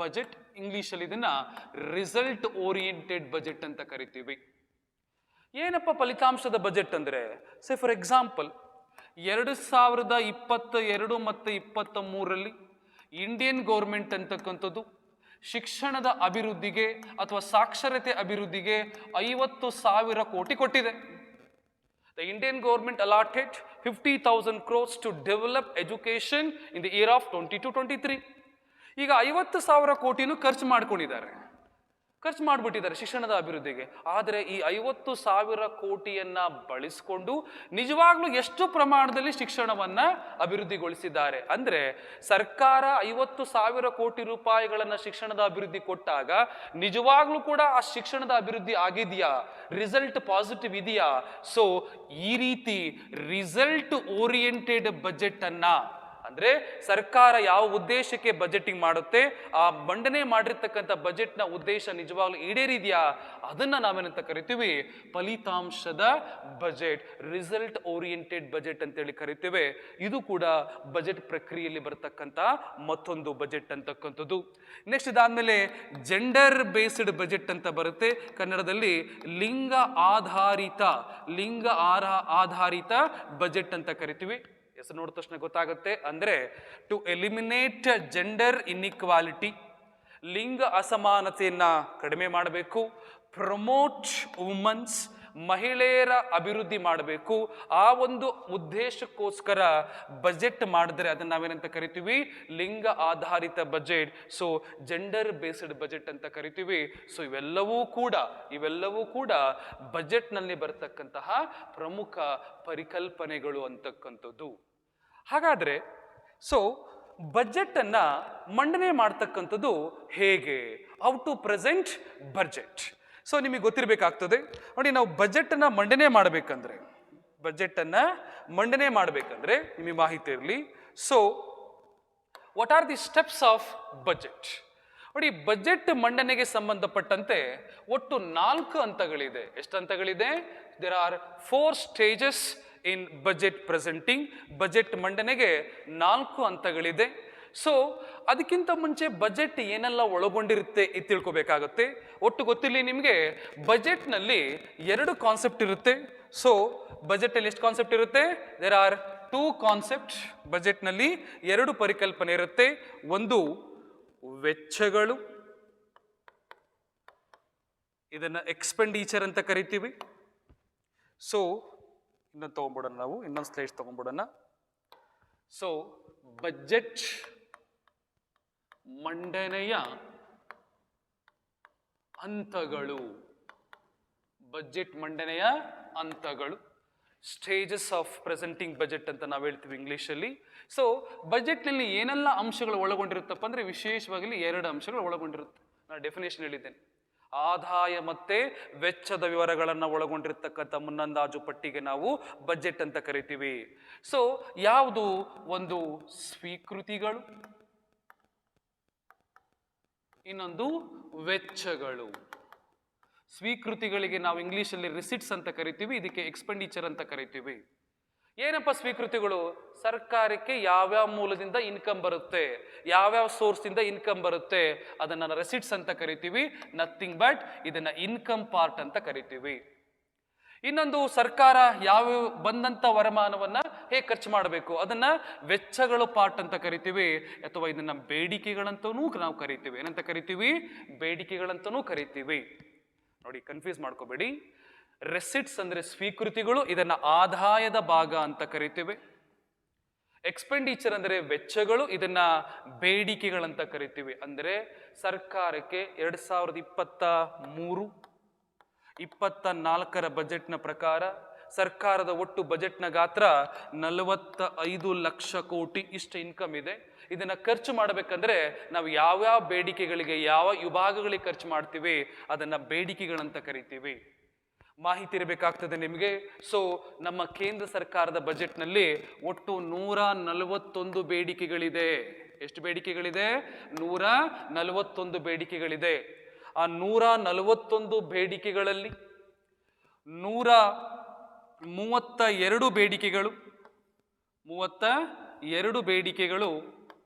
ಬಜೆಟ್, ಇಂಗ್ಲಿಷಲ್ಲಿ ಇದನ್ನ ರಿಸಲ್ಟ್ ಓರಿಯೆಂಟೆಡ್ ಬಜೆಟ್ ಅಂತ ಕರಿತೀವಿ. ಏನಪ್ಪ ಫಲಿತಾಂಶದ ಬಜೆಟ್ ಅಂದ್ರೆ, ಸೇ ಫಾರ್ ಎಕ್ಸಾಂಪಲ್ 2022 ಮತ್ತು 23ರಲ್ಲಿ ಇಂಡಿಯನ್ ಗೌರ್ಮೆಂಟ್ ಅಂತಕ್ಕಂಥದ್ದು ಶಿಕ್ಷಣದ ಅಭಿವೃದ್ಧಿಗೆ ಅಥವಾ ಸಾಕ್ಷರತೆ ಅಭಿವೃದ್ಧಿಗೆ 50,000 ಕೋಟಿ ಕೊಟ್ಟಿದೆ. The Indian government allotted 50,000 crores to develop education in the year of 22-23. ಈಗ 50,000 ಕೋಟಿನೂ ಖರ್ಚು ಮಾಡಿಬಿಟ್ಟಿದ್ದಾರೆ ಶಿಕ್ಷಣದ ಅಭಿವೃದ್ಧಿಗೆ. ಆದರೆ ಈ 50,000 ಕೋಟಿಯನ್ನ ಬಳಸಿಕೊಂಡು ನಿಜವಾಗ್ಲೂ ಎಷ್ಟು ಪ್ರಮಾಣದಲ್ಲಿ ಶಿಕ್ಷಣವನ್ನ ಅಭಿವೃದ್ಧಿಗೊಳಿಸಿದ್ದಾರೆ ಅಂದ್ರೆ, ಸರ್ಕಾರ 50,000 ಕೋಟಿ ರೂಪಾಯಿಗಳನ್ನ ಶಿಕ್ಷಣದ ಅಭಿವೃದ್ಧಿ ಕೊಟ್ಟಾಗ ನಿಜವಾಗ್ಲೂ ಕೂಡ ಆ ಶಿಕ್ಷಣದ ಅಭಿವೃದ್ಧಿ ಆಗಿದೆಯಾ, ರಿಸಲ್ಟ್ ಪಾಸಿಟಿವ್ ಇದೆಯಾ? ಸೊ ಈ ರೀತಿ ರಿಸಲ್ಟ್ ಓರಿಯೆಂಟೆಡ್ ಬಜೆಟ್ ಅನ್ನ, ಅಂದ್ರೆ ಸರ್ಕಾರ ಯಾವ ಉದ್ದೇಶಕ್ಕೆ ಬಜೆಟಿಂಗ್ ಮಾಡುತ್ತೆ, ಆ ಮಂಡನೆ ಮಾಡಿರ್ತಕ್ಕಂಥ ಬಜೆಟ್ನ ಉದ್ದೇಶ ನಿಜವಾಗ್ಲೂ ಈಡೇರಿದೆಯಾ, ಅದನ್ನ ನಾವೇನಂತ ಕರಿತೀವಿ ಫಲಿತಾಂಶದ ಬಜೆಟ್, ರಿಸಲ್ಟ್ ಓರಿಯೆಂಟೆಡ್ ಬಜೆಟ್ ಅಂತೇಳಿ ಕರಿತೇವೆ. ಇದು ಕೂಡ ಬಜೆಟ್ ಪ್ರಕ್ರಿಯೆಯಲ್ಲಿ ಬರ್ತಕ್ಕಂಥ ಮತ್ತೊಂದು ಬಜೆಟ್ ಅಂತಕ್ಕಂಥದ್ದು. ನೆಕ್ಸ್ಟ್ ಇದಾದ್ಮೇಲೆ ಜೆಂಡರ್ ಬೇಸ್ಡ್ ಬಜೆಟ್ ಅಂತ ಬರುತ್ತೆ, ಕನ್ನಡದಲ್ಲಿ ಲಿಂಗ ಆಧಾರಿತ ಬಜೆಟ್ ಅಂತ ಕರಿತೀವಿ. ಹೆಸರು ನೋಡಿದ ತಕ್ಷಣ ಗೊತ್ತಾಗುತ್ತೆ. ಅಂದ್ರೆ ಟು ಎಲಿಮಿನೇಟ್ ಜೆಂಡರ್ ಇನ್ಇಕ್ವಾಲಿಟಿ, ಲಿಂಗ ಅಸಮಾನತೆಯನ್ನ ಕಡಿಮೆ ಮಾಡಬೇಕು, ಪ್ರಮೋಟ್ ವುಮನ್ಸ್, ಮಹಿಳೆಯರ ಅಭಿವೃದ್ಧಿ ಮಾಡಬೇಕು. ಆ ಒಂದು ಉದ್ದೇಶಕ್ಕೋಸ್ಕರ ಬಜೆಟ್ ಮಾಡಿದ್ರೆ ಅದನ್ನ ನಾವೇನಂತ ಕರಿತೀವಿ ಲಿಂಗ ಆಧಾರಿತ budget. So gender based budget ಅಂತ ಕರಿತೀವಿ. ಸೊ ಇವೆಲ್ಲವೂ ಕೂಡ ಬಜೆಟ್ನಲ್ಲಿ ಬರ್ತಕ್ಕಂತಹ ಪ್ರಮುಖ ಪರಿಕಲ್ಪನೆಗಳು ಅಂತಕ್ಕಂಥದ್ದು. ಹಾಗಾದ್ರೆ ಸೊ ಬಜೆಟ್ ಅನ್ನ ಮಂಡನೆ ಮಾಡ್ತಕ್ಕಂಥದ್ದು ಹೇಗೆ, how to present budget. So ನಿಮಗೆ ಗೊತ್ತಿರಬೇಕಾಗ್ತದೆ ನೋಡಿ, ನಾವು ಬಜೆಟ್ ಅನ್ನ ಮಂಡನೆ ಮಾಡಬೇಕಂದ್ರೆ ನಿಮಗೆ ಮಾಹಿತಿ ಇರಲಿ. So what are the steps of budget? ನೋಡಿ, ಬಜೆಟ್ ಮಂಡನೆಗೆ ಸಂಬಂಧಪಟ್ಟಂತೆ ಒಟ್ಟು 4 ಹಂತಗಳಿದೆ. ಎಷ್ಟು ಹಂತಗಳಿದೆ? There are 4 stages in budget presenting. Budget ಮಂಡನೆಗೆ 4 ಹಂತಗಳಿದೆ. ಸೊ ಅದಕ್ಕಿಂತ ಮುಂಚೆ ಬಜೆಟ್ ಏನೆಲ್ಲ ಒಳಗೊಂಡಿರುತ್ತೆ ಇದು ತಿಳ್ಕೊಬೇಕಾಗುತ್ತೆ. ಒಟ್ಟು ಗೊತ್ತಿರಲಿ ನಿಮಗೆ, ಬಜೆಟ್ನಲ್ಲಿ 2 ಕಾನ್ಸೆಪ್ಟ್ ಇರುತ್ತೆ. ಸೊ ಬಜೆಟಲ್ಲಿ ಎಷ್ಟು ಕಾನ್ಸೆಪ್ಟ್ ಇರುತ್ತೆ? There are 2 concept. ಬಜೆಟ್ನಲ್ಲಿ 2 ಪರಿಕಲ್ಪನೆ ಇರುತ್ತೆ. ಒಂದು ವೆಚ್ಚಗಳು, ಇದನ್ನ ಎಕ್ಸ್ಪೆಂಡಿಚರ್ ಅಂತ ಕರಿತೀವಿ. ಸೊ ಇನ್ನೊಂದು ತಗೊಂಡ್ಬಿಡೋಣ, ನಾವು ಇನ್ನೊಂದು ಸ್ಲೈಡ್ ತಗೊಂಡ್ಬಿಡೋಣ. ಸೊ ಬಜೆಟ್ ಮಂಡನೆಯ ಹಂತಗಳು, ಸ್ಟೇಜಸ್ ಆಫ್ ಪ್ರೆಸೆಂಟಿಂಗ್ ಬಜೆಟ್ ಅಂತ ನಾವು ಹೇಳ್ತೀವಿ ಇಂಗ್ಲಿಷಲ್ಲಿ. ಸೊ ಬಜೆಟ್ನಲ್ಲಿ ಏನೆಲ್ಲ ಅಂಶಗಳು ಒಳಗೊಂಡಿರುತ್ತಪ್ಪ ಅಂದ್ರೆ ವಿಶೇಷವಾಗಿ 2 ಅಂಶಗಳು ಒಳಗೊಂಡಿರುತ್ತೆ. ನಾನು ಡೆಫಿನೇಷನ್ ಹೇಳಿದ್ದೇನೆ. ಆದಾಯ ಮತ್ತೆ ವೆಚ್ಚದ ವಿವರಗಳನ್ನು ಒಳಗೊಂಡಿರ್ತಕ್ಕಂಥ ಮುನ್ನಂದಾಜು ಪಟ್ಟಿಗೆ ನಾವು ಬಜೆಟ್ ಅಂತ ಕರಿತೀವಿ. ಸೊ ಯಾವುದು? ಒಂದು ಸ್ವೀಕೃತಿಗಳು, ಇನ್ನೊಂದು ವೆಚ್ಚಗಳು. ಸ್ವೀಕೃತಿಗಳಿಗೆ ನಾವು ಇಂಗ್ಲಿಷಲ್ಲಿ ರಿಸಿಟ್ಸ್ ಅಂತ ಕರಿತೀವಿ, ಇದಕ್ಕೆ ಎಕ್ಸ್ಪೆಂಡಿಚರ್ ಅಂತ ಕರಿತೀವಿ. ಏನಪ್ಪ ಸ್ವೀಕೃತಿಗಳು? ಸರ್ಕಾರಕ್ಕೆ ಯಾವ್ಯಾವ ಮೂಲದಿಂದ ಇನ್ಕಮ್ ಬರುತ್ತೆ, ಯಾವ್ಯಾವ ಸೋರ್ಸಿಂದ ಇನ್ಕಮ್ ಬರುತ್ತೆ, ಅದನ್ನ ರೆಸಿಟ್ಸ್ ಅಂತ ಕರಿತೀವಿ. ನಥಿಂಗ್ ಬಟ್ ಇದನ್ನ ಇನ್ಕಮ್ ಪಾರ್ಟ್ ಅಂತ ಕರಿತೀವಿ. ಇನ್ನೊಂದು, ಸರ್ಕಾರ ಯಾವ ಬಂದಂತ ವರಮಾನವನ್ನ ಹೇಗೆ ಖರ್ಚು ಮಾಡಬೇಕು ಅದನ್ನ ವೆಚ್ಚಗಳು ಪಾರ್ಟ್ ಅಂತ ಕರಿತೀವಿ, ಅಥವಾ ಇದನ್ನ ಬೇಡಿಕೆಗಳಂತನೂ ನಾವು ಕರಿತೀವಿ. ಏನಂತ ಕರಿತೀವಿ? ಬೇಡಿಕೆಗಳಂತನೂ ಕರಿತೀವಿ. ನೋಡಿ, ಕನ್ಫ್ಯೂಸ್ ಮಾಡ್ಕೋಬೇಡಿ. ರೆಸಿಟ್ಸ್ ಅಂದ್ರೆ ಸ್ವೀಕೃತಿಗಳು, ಇದನ್ನ ಆದಾಯದ ಭಾಗ ಅಂತ ಕರಿತೀವಿ. ಎಕ್ಸ್ಪೆಂಡಿಚರ್ ಅಂದರೆ ವೆಚ್ಚಗಳು, ಇದನ್ನ ಬೇಡಿಕೆಗಳಂತ ಕರಿತೀವಿ. ಅಂದರೆ ಸರ್ಕಾರಕ್ಕೆ 2023-24 ಬಜೆಟ್ನ ಪ್ರಕಾರ ಸರ್ಕಾರದ ಒಟ್ಟು ಬಜೆಟ್ನ ಗಾತ್ರ 45 ಲಕ್ಷ ಕೋಟಿ, ಇಷ್ಟು ಇನ್ಕಮ್ ಇದೆ. ಇದನ್ನ ಖರ್ಚು ಮಾಡಬೇಕಂದ್ರೆ ನಾವು ಯಾವ್ಯಾವ ಬೇಡಿಕೆಗಳಿಗೆ, ಯಾವ ವಿಭಾಗಗಳಿಗೆ ಖರ್ಚು ಮಾಡ್ತೀವಿ ಅದನ್ನ ಬೇಡಿಕೆಗಳಂತ ಕರಿತೀವಿ. ಮಾಹಿತಿ ಇರಬೇಕಾಗ್ತದೆ ನಿಮಗೆ. ಸೊ ನಮ್ಮ ಕೇಂದ್ರ ಸರ್ಕಾರದ ಬಜೆಟ್ನಲ್ಲಿ ಒಟ್ಟು 141 ಬೇಡಿಕೆಗಳಿದೆ. ಎಷ್ಟು ಬೇಡಿಕೆಗಳಿದೆ? 141 ಬೇಡಿಕೆಗಳಿದೆ. ಆ 141 ಬೇಡಿಕೆಗಳಲ್ಲಿ 132 ಬೇಡಿಕೆಗಳು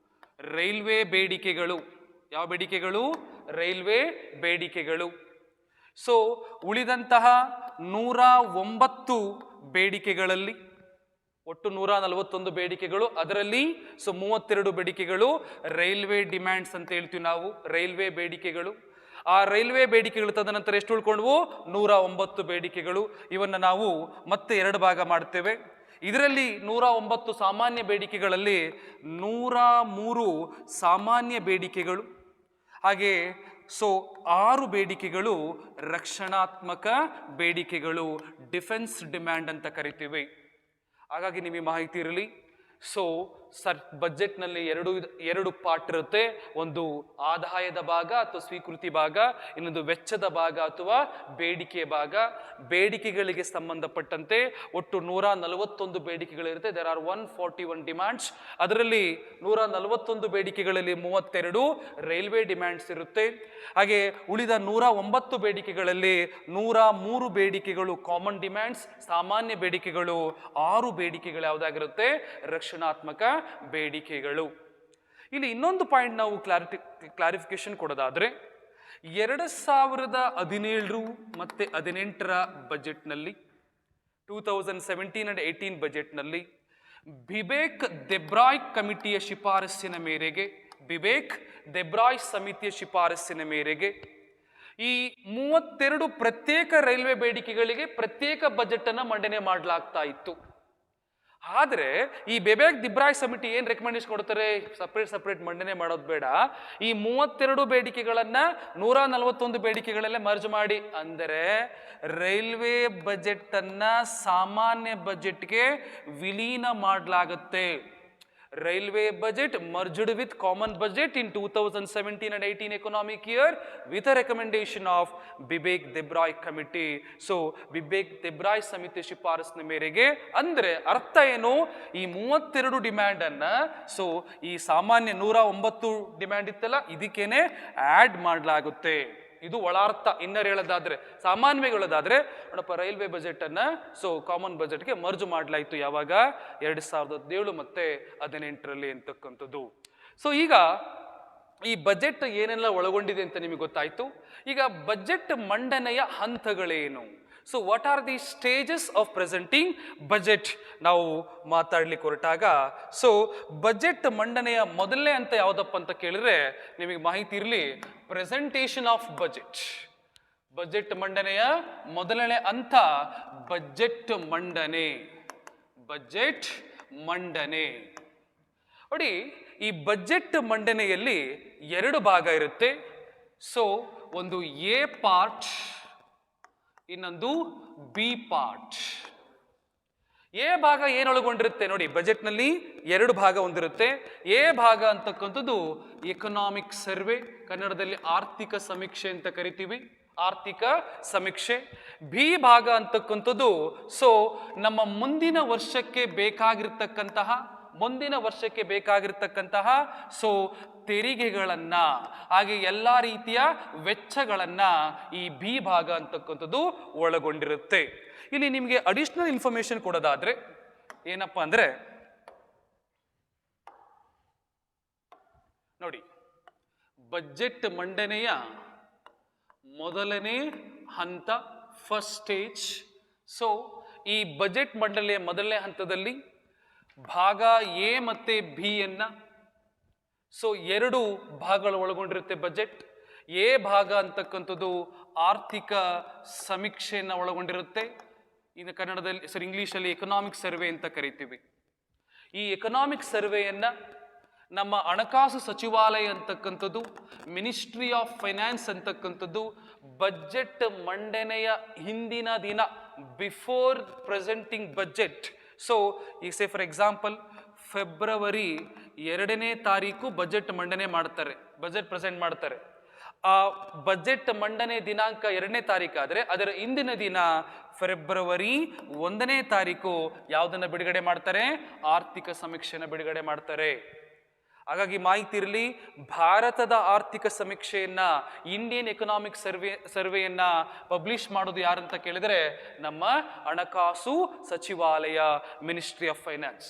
ರೈಲ್ವೆ ಬೇಡಿಕೆಗಳು. ಯಾವ ಬೇಡಿಕೆಗಳು? ರೈಲ್ವೆ ಬೇಡಿಕೆಗಳು. ಸೊ ಉಳಿದಂತಹ 109 ಬೇಡಿಕೆಗಳಲ್ಲಿ, ಒಟ್ಟು 141 ಬೇಡಿಕೆಗಳು, ಅದರಲ್ಲಿ 32 ಬೇಡಿಕೆಗಳು ರೈಲ್ವೆ ಡಿಮ್ಯಾಂಡ್ಸ್ ಅಂತ ಹೇಳ್ತೀವಿ ನಾವು, ರೈಲ್ವೆ ಬೇಡಿಕೆಗಳು. ಆ ರೈಲ್ವೆ ಬೇಡಿಕೆಗಳು ತದನಂತರ ಎಷ್ಟು ಉಳ್ಕೊಂಡ್ವು? 109 ಬೇಡಿಕೆಗಳು. ಇವನ್ನ ನಾವು ಮತ್ತೆ 2 ಭಾಗ ಮಾಡ್ತೇವೆ. ಇದರಲ್ಲಿ 109 ಸಾಮಾನ್ಯ ಬೇಡಿಕೆಗಳಲ್ಲಿ 103 ಸಾಮಾನ್ಯ ಬೇಡಿಕೆಗಳು, ಹಾಗೆ 6 ಬೇಡಿಕೆಗಳು ರಕ್ಷಣಾತ್ಮಕ ಬೇಡಿಕೆಗಳು, ಡಿಫೆನ್ಸ್ ಡಿಮ್ಯಾಂಡ್ ಅಂತ ಕರಿತೀವಿ. ಹಾಗಾಗಿ ನಿಮಗೆ ಮಾಹಿತಿ ಇರಲಿ. ಬಜೆಟ್ನಲ್ಲಿ ಎರಡು ಪಾರ್ಟ್ ಇರುತ್ತೆ. ಒಂದು ಆದಾಯದ ಭಾಗ ಅಥವಾ ಸ್ವೀಕೃತಿ ಭಾಗ, ಇನ್ನೊಂದು ವೆಚ್ಚದ ಭಾಗ ಅಥವಾ ಬೇಡಿಕೆ ಭಾಗ. ಬೇಡಿಕೆಗಳಿಗೆ ಸಂಬಂಧಪಟ್ಟಂತೆ ಒಟ್ಟು 141 ಬೇಡಿಕೆಗಳಿರುತ್ತೆ. There are 141 demands. ಅದರಲ್ಲಿ 141 ಬೇಡಿಕೆಗಳಲ್ಲಿ 32 ರೈಲ್ವೆ ಡಿಮ್ಯಾಂಡ್ಸ್ ಇರುತ್ತೆ. ಹಾಗೆ ಉಳಿದ 109 ಬೇಡಿಕೆಗಳಲ್ಲಿ 103 ಬೇಡಿಕೆಗಳು ಕಾಮನ್ ಡಿಮ್ಯಾಂಡ್ಸ್, ಸಾಮಾನ್ಯ ಬೇಡಿಕೆಗಳು. 6 ಬೇಡಿಕೆಗಳು ಯಾವುದಾಗಿರುತ್ತೆ? ರಕ್ಷಣಾತ್ಮಕ ಬೇಡಿಕೆಗಳು. ಇಲ್ಲಿ ಇನ್ನೊಂದು ಪಾಯಿಂಟ್ ನಾವು ಕ್ಲಾರಿಫಿಕೇಶನ್ ಕೊಡೋದಾದ್ರೆ, 2017 ಮತ್ತೆ 18ರ ಬಜೆಟ್ನಲ್ಲಿ, 2017 and 18 ಬಜೆಟ್ನಲ್ಲಿ ಬಿಬೇಕ್ ದೆಬ್ರಾಯ್ ಕಮಿಟಿಯ ಶಿಫಾರಸ್ಸಿನ ಮೇರೆಗೆ, ಬಿಬೇಕ್ ದೆಬ್ರಾಯ್ ಸಮಿತಿಯ ಶಿಫಾರಸ್ಸಿನ ಮೇರೆಗೆ ಈ 32 ಪ್ರತ್ಯೇಕ ರೈಲ್ವೆ ಬೇಡಿಕೆಗಳಿಗೆ ಪ್ರತ್ಯೇಕ ಬಜೆಟ್ ಅನ್ನ ಮಂಡನೆ ಮಾಡಲಾಗ್ತಾ ಇತ್ತು. ಆದ್ರೆ ಈ ಬಿಬೇಕ್ ದೆಬ್ರಾಯ್ ಸಮಿತಿ ಏನ್ ರೆಕಮೆಂಡೇಶನ್ ಕೊಡ್ತಾರೆ? ಸಪರೇಟ್ ಮಂಡನೆ ಮಾಡೋದು ಬೇಡ, ಈ 32 ಬೇಡಿಕೆಗಳನ್ನ 141 ಬೇಡಿಕೆಗಳಲ್ಲೇ ಮರ್ಜ್ ಮಾಡಿ, ಅಂದರೆ ರೈಲ್ವೆ ಬಜೆಟ್ ಅನ್ನ ಸಾಮಾನ್ಯ ಬಜೆಟ್ಗೆ ವಿಲೀನ ಮಾಡಲಾಗುತ್ತೆ. Railway budget merged with common budget in 2017 and 18 economic year with a recommendation of Bibek Debroy committee. So Bibek Debroy ಸಮಿತಿ ಶಿಫಾರಸ್ಸಿನ ಮೇರೆಗೆ, ಅಂದ್ರೆ ಅರ್ಥ ಏನು? ಈ 32 ಡಿಮ್ಯಾಂಡ್ ಅನ್ನ ಈ ಸಾಮಾನ್ಯ 109 ಡಿಮ್ಯಾಂಡ್ ಇತ್ತಲ್ಲ, ಇದಕ್ಕೇನೆ ಆಡ್ ಮಾಡಲಾಗುತ್ತೆ. ಇದು ಒಳಾರ್ಥ. ಇನ್ನರ್ ಹೇಳೋದಾದ್ರೆ, ಸಾಮಾನ್ಯವಾಗಿ ಹೇಳೋದಾದ್ರೆ, ನೋಡಪ್ಪ, ರೈಲ್ವೆ ಬಜೆಟ್ ಅನ್ನ ಕಾಮನ್ ಬಜೆಟ್ಗೆ ಮರ್ಜ್ ಮಾಡಲಾಯಿತು. ಯಾವಾಗ? 2017 ಮತ್ತೆ 18ರಲ್ಲಿ ಅಂತಕ್ಕಂಥದ್ದು. ಈಗ ಈ ಬಜೆಟ್ ಏನೆಲ್ಲ ಒಳಗೊಂಡಿದೆ ಅಂತ ನಿಮಗೆ ಗೊತ್ತಾಯ್ತು. ಈಗ ಬಜೆಟ್ ಮಂಡನೆಯ ಹಂತಗಳೇನು? What are the stages of presenting budget ನಾವು ಮಾತಾಡ್ಲಿಕ್ಕೆ ಹೊರಟಾಗ, ಬಜೆಟ್ ಮಂಡನೆಯ ಮೊದಲನೇ ಹಂತ ಯಾವುದಪ್ಪ ಅಂತ ಕೇಳಿದ್ರೆ ನಿಮಗೆ ಮಾಹಿತಿ ಇರಲಿ, ಪ್ರೆಸೆಂಟೇಷನ್ ಆಫ್ ಬಜೆಟ್. ಬಜೆಟ್ ಮಂಡನೆಯ ಮೊದಲನೇ ಹಂತ ಬಜೆಟ್ ಮಂಡನೆ. ಬಜೆಟ್ ಮಂಡನೆ ನೋಡಿ, ಈ ಬಜೆಟ್ ಮಂಡನೆಯಲ್ಲಿ 2 ಭಾಗ ಇರುತ್ತೆ. ಒಂದು ಎ ಪಾರ್ಟ್, ಇನ್ನೊಂದು ಬಿ ಪಾರ್ಟ್. ಎ ಭಾಗ ಏನೊಳಗೊಂಡಿರುತ್ತೆ ನೋಡಿ, ಬಜೆಟ್ನಲ್ಲಿ 2 ಭಾಗ ಹೊಂದಿರುತ್ತೆ. ಎ ಭಾಗ ಅಂತಕ್ಕಂಥದ್ದು ಎಕನಾಮಿಕ್ ಸರ್ವೆ, ಕನ್ನಡದಲ್ಲಿ ಆರ್ಥಿಕ ಸಮೀಕ್ಷೆ ಅಂತ ಕರಿತೀವಿ, ಆರ್ಥಿಕ ಸಮೀಕ್ಷೆ. ಬಿ ಭಾಗ ಅಂತಕ್ಕಂಥದ್ದು ನಮ್ಮ ಮುಂದಿನ ವರ್ಷಕ್ಕೆ ಬೇಕಾಗಿರ್ತಕ್ಕಂತಹ ತೆರಿಗೆಗಳನ್ನ, ಹಾಗೆ ಎಲ್ಲಾ ರೀತಿಯ ವೆಚ್ಚಗಳನ್ನ ಈ ಬಿ ಭಾಗ ಅಂತಕ್ಕಂಥದ್ದು ಒಳಗೊಂಡಿರುತ್ತೆ. ಇಲ್ಲಿ ನಿಮಗೆ ಅಡಿಷನಲ್ ಇನ್ಫಾರ್ಮೇಶನ್ ಕೊಡೋದಾದ್ರೆ ಏನಪ್ಪಾ ಅಂದ್ರೆ, ನೋಡಿ, ಬಜೆಟ್ ಮಂಡನೆಯ ಮೊದಲನೇ ಹಂತ, ಫಸ್ಟ್ ಸ್ಟೇಜ್, ಸೊ ಈ ಬಜೆಟ್ ಮಂಡಳಿಯ ಮೊದಲನೇ ಹಂತದಲ್ಲಿ ಭಾಗ ಎ ಮತ್ತೆ ಬಿ ಯನ್ನ, ಸೊ ಎರಡು ಭಾಗಗಳು ಒಳಗೊಂಡಿರುತ್ತೆ ಬಜೆಟ್. ಎ ಭಾಗ ಅಂತಕ್ಕಂಥದ್ದು ಆರ್ಥಿಕ ಸಮೀಕ್ಷೆಯನ್ನು ಒಳಗೊಂಡಿರುತ್ತೆ. ಇನ್ನು ಕನ್ನಡದಲ್ಲಿ ಇಂಗ್ಲಿಷಲ್ಲಿ ಎಕನಾಮಿಕ್ ಸರ್ವೆ ಅಂತ ಕರಿತೀವಿ. ಈ ಎಕನಾಮಿಕ್ ಸರ್ವೆಯನ್ನ ನಮ್ಮ ಹಣಕಾಸು ಸಚಿವಾಲಯ ಅಂತಕ್ಕಂಥದ್ದು, ಮಿನಿಸ್ಟ್ರಿ ಆಫ್ ಫೈನಾನ್ಸ್ ಅಂತಕ್ಕಂಥದ್ದು ಬಜೆಟ್ ಮಂಡನೆಯ ಹಿಂದಿನ ದಿನ, ಬಿಫೋರ್ ಪ್ರೆಸೆಂಟಿಂಗ್ ಬಜೆಟ್, ಸೊ ಈಗ ಸೇ ಫಾರ್ ಎಕ್ಸಾಂಪಲ್ ಫೆಬ್ರವರಿ 2ನೇ ತಾರೀಕು ಬಜೆಟ್ ಮಂಡನೆ ಮಾಡ್ತಾರೆ, ಬಜೆಟ್ ಪ್ರೆಸೆಂಟ್ ಮಾಡ್ತಾರೆ. ಆ ಬಜೆಟ್ ಮಂಡನೆ ದಿನಾಂಕ 2ನೇ ತಾರೀಕಾದ್ರೆ ಅದರ ಇಂದಿನ ದಿನ ಫೆಬ್ರವರಿ 1ನೇ ತಾರೀಕು ಯಾವುದನ್ನ ಬಿಡುಗಡೆ ಮಾಡ್ತಾರೆ? ಆರ್ಥಿಕ ಸಮೀಕ್ಷೆಯನ್ನು ಬಿಡುಗಡೆ ಮಾಡ್ತಾರೆ. ಹಾಗಾಗಿ ಮಾಹಿತಿ ಇರಲಿ, ಭಾರತದ ಆರ್ಥಿಕ ಸಮೀಕ್ಷೆಯನ್ನ, ಇಂಡಿಯನ್ ಎಕನಾಮಿಕ್ ಸರ್ವೆಯನ್ನ ಪಬ್ಲಿಷ್ ಮಾಡೋದು ಯಾರಂತ ಕೇಳಿದರೆ ನಮ್ಮ ಹಣಕಾಸು ಸಚಿವಾಲಯ, ಮಿನಿಸ್ಟ್ರಿ ಆಫ್ ಫೈನಾನ್ಸ್.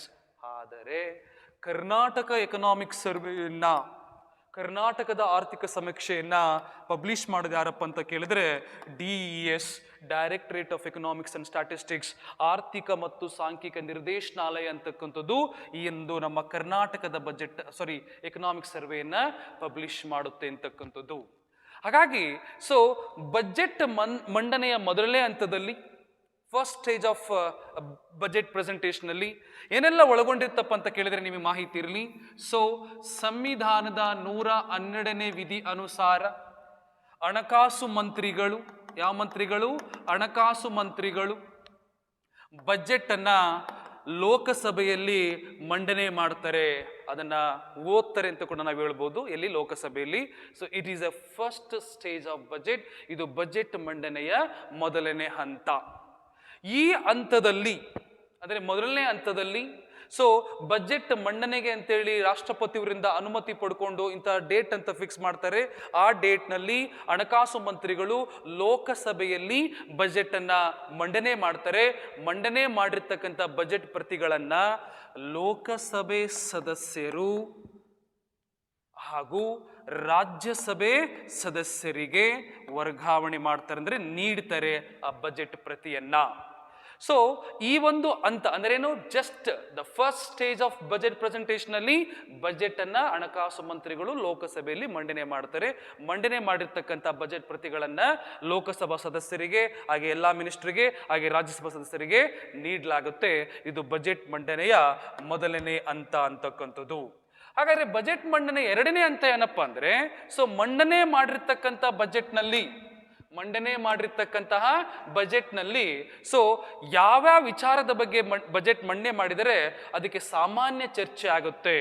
ಆದರೆ ಕರ್ನಾಟಕ ಎಕನಾಮಿಕ್ ಸರ್ವೆಯನ್ನ, ಕರ್ನಾಟಕದ ಆರ್ಥಿಕ ಸಮೀಕ್ಷೆಯನ್ನ ಪಬ್ಲಿಷ್ ಮಾಡೋದು ಯಾರಪ್ಪ ಅಂತ ಕೇಳಿದ್ರೆ DES, directorate of economics and statistics, ಆರ್ಥಿಕ ಮತ್ತು ಸಾಂಖ್ಯಿಕ ನಿರ್ದೇಶನಾಲಯ ಅಂತಕ್ಕಂಥದ್ದು ಈ ಒಂದು ನಮ್ಮ ಕರ್ನಾಟಕದ ಎಕನಾಮಿಕ್ ಸರ್ವೆಯನ್ನ ಪಬ್ಲಿಷ್ ಮಾಡುತ್ತೆ ಅಂತಕ್ಕಂಥದ್ದು. ಹಾಗಾಗಿ ಸೊ ಬಜೆಟ್ ಮಂಡನೆಯ ಮೊದಲನೇ ಹಂತದಲ್ಲಿ, first stage of budget presentation ಅಲ್ಲಿ ಏನೆಲ್ಲ ಒಳಗೊಂಡಿರ್ತಪ್ಪ ಅಂತ ಕೇಳಿದ್ರೆ ನಿಮಗೆ ಮಾಹಿತಿ ಇರಲಿ. ಸೊ ಸಂವಿಧಾನದ 112ನೇ ವಿಧಿ ಅನುಸಾರ ಹಣಕಾಸು ಮಂತ್ರಿಗಳು, ಯಾವ ಮಂತ್ರಿಗಳು? ಹಣಕಾಸು ಮಂತ್ರಿಗಳು ಬಜೆಟ್ ಅನ್ನ ಲೋಕಸಭೆಯಲ್ಲಿ ಮಂಡನೆ ಮಾಡ್ತಾರೆ, ಅದನ್ನ ಓದ್ತಾರೆ ಅಂತ ಕೂಡ ನಾವು ಹೇಳ್ಬೋದು. ಎಲ್ಲಿ? ಲೋಕಸಭೆಯಲ್ಲಿ. So it is a first stage of budget. ಇದು ಬಜೆಟ್ ಮಂಡನೆಯ ಮೊದಲನೇ ಹಂತ. ಈ ಹಂತದಲ್ಲಿ ಅಂದರೆ ಮೊದಲನೇ ಹಂತದಲ್ಲಿ ಸೊ ಬಜೆಟ್ ಮಂಡನೆಗೆ ಅಂತೇಳಿ ರಾಷ್ಟ್ರಪತಿಯವರಿಂದ ಅನುಮತಿ ಪಡ್ಕೊಂಡು ಇಂಥ ಡೇಟ್ ಅಂತ ಫಿಕ್ಸ್ ಮಾಡ್ತಾರೆ. ಆ ಡೇಟ್ನಲ್ಲಿ ಹಣಕಾಸು ಮಂತ್ರಿಗಳು ಲೋಕಸಭೆಯಲ್ಲಿ ಬಜೆಟ್ ಅನ್ನ ಮಂಡನೆ ಮಾಡ್ತಾರೆ. ಮಂಡನೆ ಮಾಡಿರ್ತಕ್ಕಂಥ ಬಜೆಟ್ ಪ್ರತಿಗಳನ್ನ ಲೋಕಸಭೆ ಸದಸ್ಯರು ಹಾಗೂ ರಾಜ್ಯಸಭೆ ಸದಸ್ಯರಿಗೆ ವರ್ಗಾವಣೆ ಮಾಡ್ತಾರೆ, ಅಂದ್ರೆ ನೀಡ್ತಾರೆ ಆ ಬಜೆಟ್ ಪ್ರತಿಯನ್ನ. ಸೊ ಈ ಒಂದು ಹಂತ ಅಂದ್ರೇನು? Just the first stage of budget presentation ಅಲ್ಲಿ ಬಜೆಟ್ ಅನ್ನ ಹಣಕಾಸು ಮಂತ್ರಿಗಳು ಲೋಕಸಭೆಯಲ್ಲಿ ಮಂಡನೆ ಮಾಡ್ತಾರೆ. ಮಂಡನೆ ಮಾಡಿರ್ತಕ್ಕಂಥ ಬಜೆಟ್ ಪ್ರತಿಗಳನ್ನ ಲೋಕಸಭಾ ಸದಸ್ಯರಿಗೆ, ಹಾಗೆ ಎಲ್ಲಾ ಮಿನಿಸ್ಟ್ರಿಗೆ, ಹಾಗೆ ರಾಜ್ಯಸಭಾ ಸದಸ್ಯರಿಗೆ ನೀಡಲಾಗುತ್ತೆ. ಇದು ಬಜೆಟ್ ಮಂಡನೆಯ ಮೊದಲನೇ ಹಂತ ಅಂತಕ್ಕಂಥದ್ದು. ಹಾಗಾದ್ರೆ ಬಜೆಟ್ ಮಂಡನೆ ಎರಡನೇ ಹಂತ ಏನಪ್ಪಾ ಅಂದ್ರೆ, ಸೊ ಮಂಡನೆ ಮಾಡಿರ್ತಕ್ಕಂಥ ಬಜೆಟ್ನಲ್ಲಿ ಸೊ ಯಾವ್ಯಾವ ವಿಚಾರದ ಬಗ್ಗೆ ಬಜೆಟ್ ಮಂಡನೆ ಮಾಡಿದರೆ ಅದಕ್ಕೆ ಸಾಮಾನ್ಯ ಚರ್ಚೆ ಆಗುತ್ತೆ,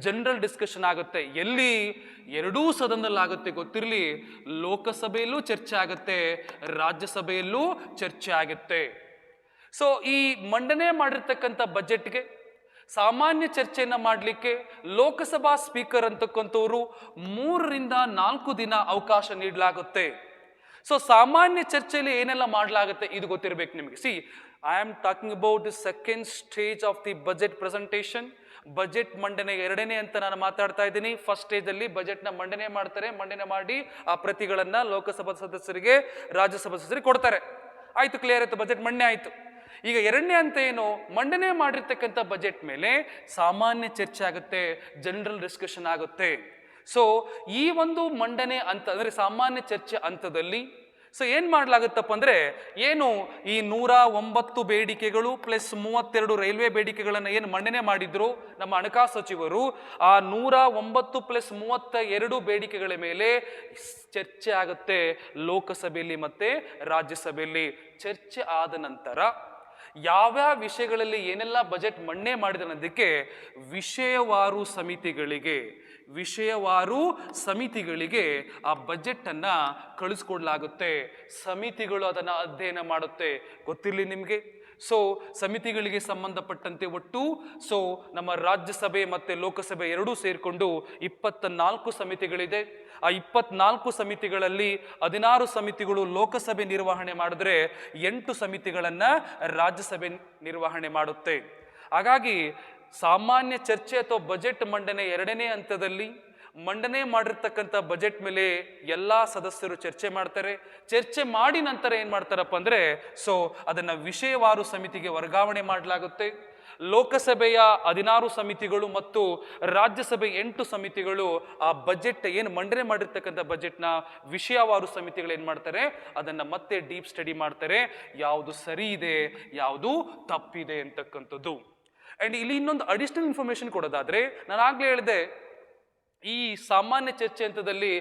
ಜನರಲ್ ಡಿಸ್ಕಷನ್ ಆಗುತ್ತೆ. ಎಲ್ಲಿ? ಎರಡೂ ಸದನದಲ್ಲಿ ಆಗುತ್ತೆ. ಗೊತ್ತಿರಲಿ, ಲೋಕಸಭೆಯಲ್ಲೂ ಚರ್ಚೆ ಆಗುತ್ತೆ, ರಾಜ್ಯಸಭೆಯಲ್ಲೂ ಚರ್ಚೆ ಆಗುತ್ತೆ. ಸೊ ಈ ಮಂಡನೆ ಮಾಡಿರ್ತಕ್ಕಂಥ ಬಜೆಟ್ಗೆ ಸಾಮಾನ್ಯ ಚರ್ಚೆಯನ್ನ ಮಾಡಲಿಕ್ಕೆ ಲೋಕಸಭಾ ಸ್ಪೀಕರ್ ಅಂತಕ್ಕಂಥವ್ರು 3 ರಿಂದ 4 ದಿನ ಅವಕಾಶ ನೀಡಲಾಗುತ್ತೆ. ಸೊ ಸಾಮಾನ್ಯ ಚರ್ಚೆಯಲ್ಲಿ ಏನೆಲ್ಲ ಮಾಡಲಾಗುತ್ತೆ ಇದು ಗೊತ್ತಿರಬೇಕು ನಿಮಗೆ. C, I am talking about the second stage of the budget presentation. Budget ಮಂಡನೆ ಎರಡನೇ ಅಂತ ನಾನು ಮಾತಾಡ್ತಾ ಇದ್ದೀನಿ. ಫಸ್ಟ್ ಸ್ಟೇಜ್ ಅಲ್ಲಿ ಬಜೆಟ್ ನ ಮಂಡನೆ ಮಾಡ್ತಾರೆ. ಮಂಡನೆ ಮಾಡಿ ಆ ಪ್ರತಿಗಳನ್ನ ಲೋಕಸಭಾ ಸದಸ್ಯರಿಗೆ, ರಾಜ್ಯಸಭಾ ಸದಸ್ಯರಿಗೆ ಕೊಡ್ತಾರೆ. ಆಯ್ತು, ಕ್ಲಿಯರ್ ಆಯ್ತು, ಬಜೆಟ್ ಮಂಡನೆ ಆಯ್ತು. ಈಗ ಎರಡನೇ ಹಂತ ಏನು? ಮಂಡನೆ ಮಾಡಿರ್ತಕ್ಕಂಥ ಬಜೆಟ್ ಮೇಲೆ ಸಾಮಾನ್ಯ ಚರ್ಚೆ ಆಗುತ್ತೆ, ಜನರಲ್ ಡಿಸ್ಕಷನ್ ಆಗುತ್ತೆ. ಸೊ ಈ ಒಂದು ಮಂಡನೆ ಅಂತ ಅಂದ್ರೆ ಸಾಮಾನ್ಯ ಚರ್ಚೆ ಹಂತದಲ್ಲಿ ಸೊ ಏನ್ ಮಾಡ್ಲಾಗುತ್ತಪ್ಪ ಅಂದ್ರೆ, ಏನು ಈ 109 ಬೇಡಿಕೆಗಳು ಪ್ಲಸ್ 32 ರೈಲ್ವೆ ಬೇಡಿಕೆಗಳನ್ನ ಏನು ಮಂಡನೆ ಮಾಡಿದ್ರು ನಮ್ಮ ಹಣಕಾಸು ಸಚಿವರು, ಆ 109 ಪ್ಲಸ್ 32 ಬೇಡಿಕೆಗಳ ಮೇಲೆ ಚರ್ಚೆ ಆಗುತ್ತೆ ಲೋಕಸಭೆಯಲ್ಲಿ ಮತ್ತೆ ರಾಜ್ಯಸಭೆಯಲ್ಲಿ. ಚರ್ಚೆ ಆದ ನಂತರ ಯಾವ್ಯಾವ ವಿಷಯಗಳಲ್ಲಿ ಏನೆಲ್ಲ ಬಜೆಟ್ ಮಂಡನೆ ಮಾಡಿದ ಅನ್ನೋದಕ್ಕೆ ವಿಷಯವಾರು ಸಮಿತಿಗಳಿಗೆ ಆ ಬಜೆಟ್ ಅನ್ನ ಕಳಿಸ್ಕೊಡ್ಲಾಗುತ್ತೆ. ಸಮಿತಿಗಳು ಅದನ್ನ ಅಧ್ಯಯನ ಮಾಡುತ್ತೆ. ಗೊತ್ತಿರಲಿ ನಿಮ್ಗೆ. ಸೊ ಸಮಿತಿಗಳಿಗೆ ಸಂಬಂಧಪಟ್ಟಂತೆ ಒಟ್ಟು ಸೊ ನಮ್ಮ ರಾಜ್ಯಸಭೆ ಮತ್ತೆ ಲೋಕಸಭೆ ಎರಡೂ ಸೇರಿಕೊಂಡು 24 ಸಮಿತಿಗಳಿದೆ. ಆ 24 ಸಮಿತಿಗಳಲ್ಲಿ 16 ಸಮಿತಿಗಳು ಲೋಕಸಭೆ ನಿರ್ವಹಣೆ ಮಾಡಿದ್ರೆ 8 ಸಮಿತಿಗಳನ್ನ ರಾಜ್ಯಸಭೆ ನಿರ್ವಹಣೆ ಮಾಡುತ್ತೆ. ಹಾಗಾಗಿ ಸಾಮಾನ್ಯ ಚರ್ಚೆ ಅಥವಾ ಬಜೆಟ್ ಮಂಡನೆ ಎರಡನೇ ಹಂತದಲ್ಲಿ ಮಂಡನೆ ಮಾಡಿರ್ತಕ್ಕಂಥ ಬಜೆಟ್ ಮೇಲೆ ಎಲ್ಲ ಸದಸ್ಯರು ಚರ್ಚೆ ಮಾಡ್ತಾರೆ. ಚರ್ಚೆ ಮಾಡಿ ನಂತರ ಏನು ಮಾಡ್ತಾರಪ್ಪ ಅಂದರೆ ಅದನ್ನು ವಿಷಯವಾರು ಸಮಿತಿಗೆ ವರ್ಗಾವಣೆ ಮಾಡಲಾಗುತ್ತೆ. ಲೋಕಸಭೆಯ 16 ಸಮಿತಿಗಳು ಮತ್ತು ರಾಜ್ಯಸಭೆ 8 ಸಮಿತಿಗಳು ಆ ಬಜೆಟ್ ಏನು ಮಂಡನೆ ಮಾಡಿರ್ತಕ್ಕಂಥ ಬಜೆಟ್ನ ವಿಷಯವಾರು ಸಮಿತಿಗಳು ಏನು ಮಾಡ್ತಾರೆ, ಅದನ್ನು ಮತ್ತೆ ಡೀಪ್ ಸ್ಟಡಿ ಮಾಡ್ತಾರೆ, ಯಾವುದು ಸರಿ ಇದೆ ಯಾವುದು ತಪ್ಪಿದೆ ಅಂತಕ್ಕಂಥದ್ದು. ಆ್ಯಂಡ್ ಇಲ್ಲಿ ಇನ್ನೊಂದು ಅಡಿಷನಲ್ ಇನ್ಫಾರ್ಮೇಶನ್ ಕೊಡೋದಾದ್ರೆ, ನಾನು ಆಗಲೇ ಹೇಳಿದೆ ಈ ಸಾಮಾನ್ಯ ಚರ್ಚೆ ಹಂತದಲ್ಲಿ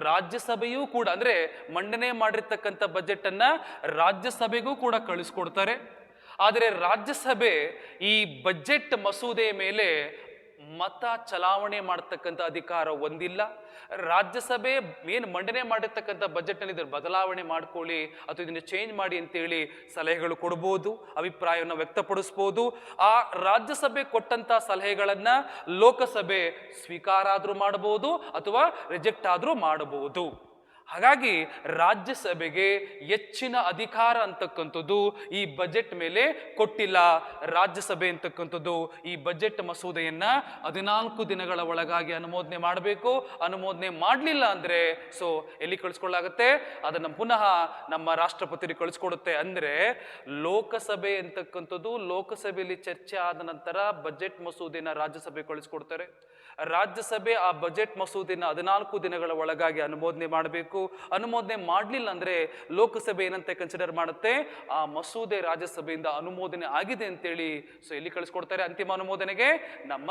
ರಾಜ್ಯಸಭೆಯೂ ಕೂಡ ಅಂದರೆ ಮಂಡನೆ ಮಾಡಿರ್ತಕ್ಕಂಥ ಬಜೆಟ್ ಅನ್ನ ರಾಜ್ಯಸಭೆಗೂ ಕೂಡ ಕಳಿಸ್ಕೊಡ್ತಾರೆ. ಆದರೆ ರಾಜ್ಯಸಭೆ ಈ ಬಜೆಟ್ ಮಸೂದೆಯ ಮೇಲೆ ಮತ ಚಲಾವಣೆ ಮಾಡತಕ್ಕಂಥ ಅಧಿಕಾರ ಹೊಂದಿಲ್ಲ. ರಾಜ್ಯಸಭೆ ಏನು ಮಂಡನೆ ಮಾಡಿರ್ತಕ್ಕಂಥ ಬಜೆಟ್ನಲ್ಲಿ ಇದರ ಬದಲಾವಣೆ ಮಾಡ್ಕೊಳ್ಳಿ ಅಥವಾ ಇದನ್ನು ಚೇಂಜ್ ಮಾಡಿ ಅಂತೇಳಿ ಸಲಹೆಗಳು ಕೊಡ್ಬೋದು, ಅಭಿಪ್ರಾಯವನ್ನು ವ್ಯಕ್ತಪಡಿಸ್ಬೋದು. ಆ ರಾಜ್ಯಸಭೆ ಕೊಟ್ಟಂಥ ಸಲಹೆಗಳನ್ನು ಲೋಕಸಭೆ ಸ್ವೀಕಾರ ಆದರೂ ಮಾಡಬಹುದು ಅಥವಾ ರಿಜೆಕ್ಟ್ ಆದರೂ ಮಾಡಬಹುದು. ಹಾಗಾಗಿ ರಾಜ್ಯಸಭೆಗೆ ಹೆಚ್ಚಿನ ಅಧಿಕಾರ ಅಂತಕ್ಕಂಥದ್ದು ಈ ಬಜೆಟ್ ಮೇಲೆ ಕೊಟ್ಟಿಲ್ಲ. ರಾಜ್ಯಸಭೆ ಅಂತಕ್ಕಂಥದ್ದು ಈ ಬಜೆಟ್ ಮಸೂದೆಯನ್ನ 14 ದಿನಗಳ ಒಳಗಾಗಿ ಅನುಮೋದನೆ ಮಾಡಬೇಕು. ಅನುಮೋದನೆ ಮಾಡಲಿಲ್ಲ ಅಂದ್ರೆ ಎಲ್ಲಿ ಕಳಿಸ್ಕೊಳ್ಳಾಗುತ್ತೆ, ಅದನ್ನು ಪುನಃ ನಮ್ಮ ರಾಷ್ಟ್ರಪತಿಗೆ ಕಳಿಸ್ಕೊಡುತ್ತೆ. ಅಂದ್ರೆ ಲೋಕಸಭೆ ಅಂತಕ್ಕಂಥದ್ದು ಲೋಕಸಭೆಯಲ್ಲಿ ಚರ್ಚೆ ಆದ ನಂತರ ಬಜೆಟ್ ಮಸೂದೆನ ರಾಜ್ಯಸಭೆ ಕಳಿಸ್ಕೊಡ್ತಾರೆ. ರಾಜ್ಯಸಭೆ ಆ ಬಜೆಟ್ ಮಸೂದೆನ 14 ದಿನಗಳ ಒಳಗಾಗಿ ಅನುಮೋದನೆ ಮಾಡಬೇಕು. ಅನುಮೋದನೆ ಮಾಡಲಿಲ್ಲ ಅಂದ್ರೆ ಲೋಕಸಭೆ ಏನಂತ ಕನ್ಸಿಡರ್ ಮಾಡುತ್ತೆ, ಆ ಮಸೂದೆ ರಾಜ್ಯಸಭೆಯಿಂದ ಅನುಮೋದನೆ ಆಗಿದೆ ಅಂತೇಳಿ ಎಲ್ಲಿ ಕಳಿಸ್ಕೊಡ್ತಾರೆ, ಅಂತಿಮ ಅನುಮೋದನೆಗೆ ನಮ್ಮ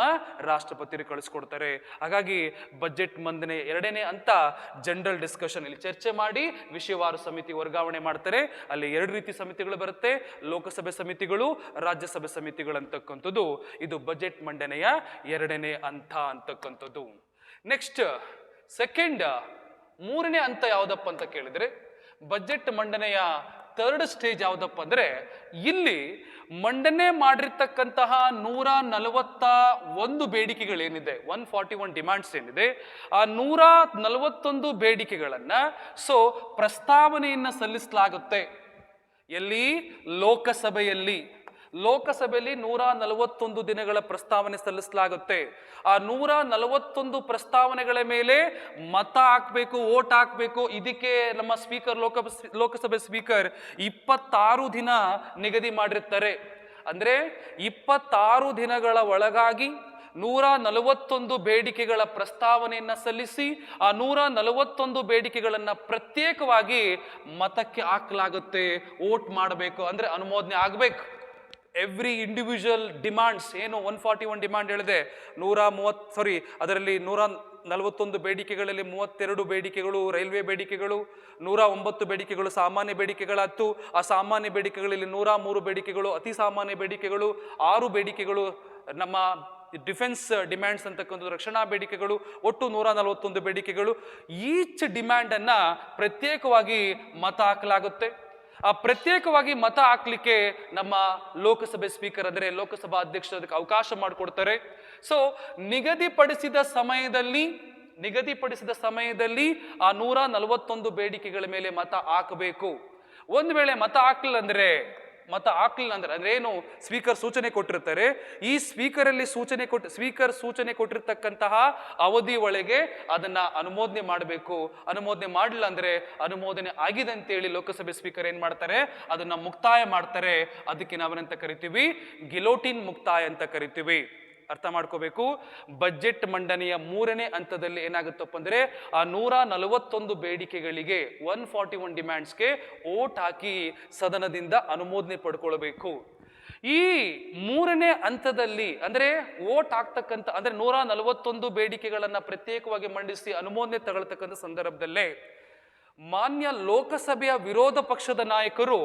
ರಾಷ್ಟ್ರಪತಿಗೆ ಕಳಿಸ್ಕೊಡ್ತಾರೆ. ಹಾಗಾಗಿ ಬಜೆಟ್ ಮಂಡನೆ 2ನೇ ಹಂತ ಜನರಲ್ ಡಿಸ್ಕಷನ್, ಇಲ್ಲಿ ಚರ್ಚೆ ಮಾಡಿ ವಿಷಯವಾರು ಸಮಿತಿ ವರ್ಗಾವಣೆ ಮಾಡ್ತಾರೆ. ಅಲ್ಲಿ 2 ರೀತಿ ಸಮಿತಿಗಳು ಬರುತ್ತೆ, ಲೋಕಸಭೆ ಸಮಿತಿಗಳು, ರಾಜ್ಯಸಭೆ ಸಮಿತಿಗಳು ಅಂತಕ್ಕಂಥದ್ದು. ಇದು ಬಜೆಟ್ ಮಂಡನೆಯ 2ನೇ ಹಂತ ಅಂತಕ್ಕಂಥದ್ದು. ನೆಕ್ಸ್ಟ್ ಸೆಕೆಂಡ್ 3ನೇ ಹಂತ ಯಾವುದಪ್ಪ ಅಂತ ಕೇಳಿದ್ರೆ, ಬಜೆಟ್ ಮಂಡನೆಯ 3rd ಸ್ಟೇಜ್ ಯಾವುದಪ್ಪ ಅಂದ್ರೆ, ಇಲ್ಲಿ ಮಂಡನೆ ಮಾಡಿರ್ತಕ್ಕಂತಹ 141 ಬೇಡಿಕೆಗಳೇನಿದೆ, 141 ಡಿಮ್ಯಾಂಡ್ಸ್ ಏನಿದೆ, ಆ 141 ಬೇಡಿಕೆಗಳನ್ನ ಪ್ರಸ್ತಾವನೆಯನ್ನ ಸಲ್ಲಿಸಲಾಗುತ್ತೆ. ಎಲ್ಲಿ? ಲೋಕಸಭೆಯಲ್ಲಿ 141 ದಿನಗಳ ಪ್ರಸ್ತಾವನೆ ಸಲ್ಲಿಸಲಾಗುತ್ತೆ. ಆ 141 ಪ್ರಸ್ತಾವನೆಗಳ ಮೇಲೆ ಮತ ಹಾಕಬೇಕು, ವೋಟ್ ಹಾಕಬೇಕು. ಇದಕ್ಕೆ ನಮ್ಮ ಸ್ಪೀಕರ್ ಲೋಕಸಭೆ ಸ್ಪೀಕರ್ 26 ದಿನ ನಿಗದಿ ಮಾಡಿರ್ತಾರೆ. ಅಂದ್ರೆ 26 ದಿನಗಳ ಒಳಗಾಗಿ 141 ಬೇಡಿಕೆಗಳ ಪ್ರಸ್ತಾವನೆಯನ್ನ ಸಲ್ಲಿಸಿ ಆ 141 ಬೇಡಿಕೆಗಳನ್ನ ಪ್ರತ್ಯೇಕವಾಗಿ ಮತಕ್ಕೆ ಹಾಕಲಾಗುತ್ತೆ. ವೋಟ್ ಮಾಡಬೇಕು, ಅಂದ್ರೆ ಅನುಮೋದನೆ ಆಗಬೇಕು. ಎವ್ರಿ ಇಂಡಿವಿಜುವಲ್ ಡಿಮಾಂಡ್ಸ್ ಏನು 141 ಡಿಮಾಂಡ್ ಹೇಳಿದೆ, ಅದರಲ್ಲಿ 141 ಬೇಡಿಕೆಗಳಲ್ಲಿ 32 ಬೇಡಿಕೆಗಳು ರೈಲ್ವೆ ಬೇಡಿಕೆಗಳು, 109 ಬೇಡಿಕೆಗಳು ಸಾಮಾನ್ಯ ಬೇಡಿಕೆಗಳಾಯ್ತು. ಆ ಸಾಮಾನ್ಯ ಬೇಡಿಕೆಗಳಲ್ಲಿ 103 ಬೇಡಿಕೆಗಳು ಅತಿ ಸಾಮಾನ್ಯ ಬೇಡಿಕೆಗಳು, 6 ಬೇಡಿಕೆಗಳು ನಮ್ಮ ಡಿಫೆನ್ಸ್ ಡಿಮ್ಯಾಂಡ್ಸ್ ಅಂತಕ್ಕಂಥ ರಕ್ಷಣಾ ಬೇಡಿಕೆಗಳು, ಒಟ್ಟು 141 ಬೇಡಿಕೆಗಳು. ಈಚ್ ಡಿಮ್ಯಾಂಡ್ ಅನ್ನ ಪ್ರತ್ಯೇಕವಾಗಿ ಮತ ಹಾಕಲಾಗುತ್ತೆ. ಆ ಪ್ರತ್ಯೇಕವಾಗಿ ಮತ ಹಾಕ್ಲಿಕ್ಕೆ ನಮ್ಮ ಲೋಕಸಭೆ ಸ್ಪೀಕರ್ ಅಂದ್ರೆ ಲೋಕಸಭಾ ಅಧ್ಯಕ್ಷರು ಅದಕ್ಕೆ ಅವಕಾಶ ಮಾಡಿಕೊಡ್ತಾರೆ. ನಿಗದಿಪಡಿಸಿದ ಸಮಯದಲ್ಲಿ ಆ 141 ಬೇಡಿಕೆಗಳ ಮೇಲೆ ಮತ ಹಾಕಬೇಕು. ಒಂದು ವೇಳೆ ಮತ ಹಾಕ್ಲಿಲ್ಲ ಅಂದ್ರೆ ಅಂದ್ರೆ ಏನು, ಸ್ಪೀಕರ್ ಸೂಚನೆ ಕೊಟ್ಟಿರ್ತಾರೆ. ಈ ಸ್ಪೀಕರ್ ಸೂಚನೆ ಕೊಟ್ಟಿರ್ತಕ್ಕಂತಹ ಅವಧಿ ಒಳಗೆ ಅದನ್ನ ಅನುಮೋದನೆ ಮಾಡಬೇಕು. ಅನುಮೋದನೆ ಮಾಡಲಿಲ್ಲ ಅಂದ್ರೆ ಅನುಮೋದನೆ ಆಗಿದೆ ಅಂತೇಳಿ ಲೋಕಸಭೆ ಸ್ಪೀಕರ್ ಏನ್ ಮಾಡ್ತಾರೆ, ಅದನ್ನ ಮುಕ್ತಾಯ ಮಾಡ್ತಾರೆ. ಅದಕ್ಕೆ ನಾವೇನಂತ ಕರಿತೀವಿ, ಗಿಲೋಟಿನ್ ಮುಕ್ತಾಯ ಅಂತ ಕರಿತೀವಿ. ಅರ್ಥ ಮಾಡ್ಕೋಬೇಕು. ಬಜೆಟ್ ಮಂಡನೆಯ 3ನೇ ಹಂತದಲ್ಲಿ ಏನಾಗುತ್ತಪ್ಪ ಅಂದ್ರೆ, ಆ 141 ಬೇಡಿಕೆಗಳಿಗೆ 141 ಡಿಮ್ಯಾಂಡ್ಸ್ಗೆ ವೋಟ್ ಹಾಕಿ ಸದನದಿಂದ ಅನುಮೋದನೆ ಪಡ್ಕೊಳ್ಬೇಕು. ಈ 3ನೇ ಹಂತದಲ್ಲಿ ಅಂದ್ರೆ ವೋಟ್ ಆಗ್ತಕ್ಕಂಥ ಅಂದ್ರೆ 141 ಬೇಡಿಕೆಗಳನ್ನ ಪ್ರತ್ಯೇಕವಾಗಿ ಮಂಡಿಸಿ ಅನುಮೋದನೆ ತಗೊಳ್ತಕ್ಕಂಥ ಸಂದರ್ಭದಲ್ಲೇ ಮಾನ್ಯ ಲೋಕಸಭೆಯ ವಿರೋಧ ಪಕ್ಷದ ನಾಯಕರು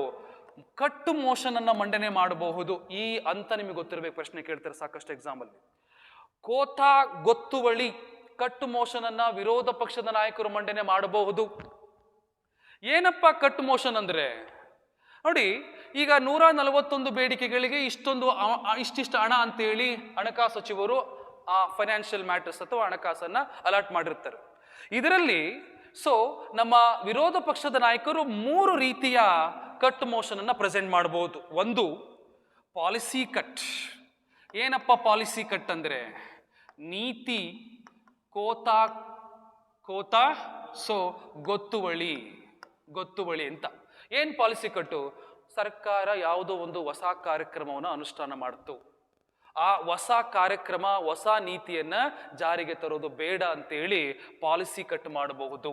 ಕಟ್ಟು ಮೋಷನ್ ಅನ್ನ ಮಂಡನೆ ಮಾಡಬಹುದು. ಈ ಅಂತ ನಿಮಗೆ ಗೊತ್ತಿರಬೇಕು, ಪ್ರಶ್ನೆ ಕೇಳ್ತಾರೆ ಸಾಕಷ್ಟು ಎಕ್ಸಾಮ್ ಅಲ್ಲಿ. ಕೋತಾ ಗೊತ್ತುವಳಿ ಕಟ್ಟು ಮೋಷನ್ ಅನ್ನ ವಿರೋಧ ಪಕ್ಷದ ನಾಯಕರು ಮಂಡನೆ ಮಾಡಬಹುದು. ಏನಪ್ಪ ಕಟ್ಟು ಮೋಷನ್ ಅಂದ್ರೆ, ನೋಡಿ ಈಗ 141 ಬೇಡಿಕೆಗಳಿಗೆ ಇಷ್ಟಿಷ್ಟು ಹಣ ಅಂತೇಳಿ ಹಣಕಾಸು ಸಚಿವರು ಫೈನಾನ್ಷಿಯಲ್ ಮ್ಯಾಟರ್ಸ್ ಅಥವಾ ಹಣಕಾಸನ್ನ ಅಲಾಟ್ ಮಾಡಿರ್ತಾರೆ. ಇದರಲ್ಲಿ ನಮ್ಮ ವಿರೋಧ ಪಕ್ಷದ ನಾಯಕರು 3 ರೀತಿಯ ಕಟ್ ಮೋಷನ್ ಅನ್ನ ಪ್ರೆಸೆಂಟ್ ಮಾಡಬಹುದು. ಒಂದು ಪಾಲಿಸಿ ಕಟ್. ಏನಪ್ಪ ಪಾಲಿಸಿ ಕಟ್ ಅಂದ್ರೆ, ನೀತಿ ಕೋತಾ ಕೋತಾ, ಸೊ ಗೊತ್ತುವಳಿ. ಗೊತ್ತುವಳಿ ಅಂತ ಏನ್ ಪಾಲಿಸಿ ಕಟ್ಟು? ಸರ್ಕಾರ ಯಾವುದೋ ಒಂದು ಹೊಸ ಕಾರ್ಯಕ್ರಮವನ್ನು ಅನುಷ್ಠಾನ ಮಾಡ್ತು, ಆ ಹೊಸ ಕಾರ್ಯಕ್ರಮ ಹೊಸ ನೀತಿಯನ್ನ ಜಾರಿಗೆ ತರೋದು ಬೇಡ ಅಂತೇಳಿ ಪಾಲಿಸಿ ಕಟ್ ಮಾಡಬಹುದು.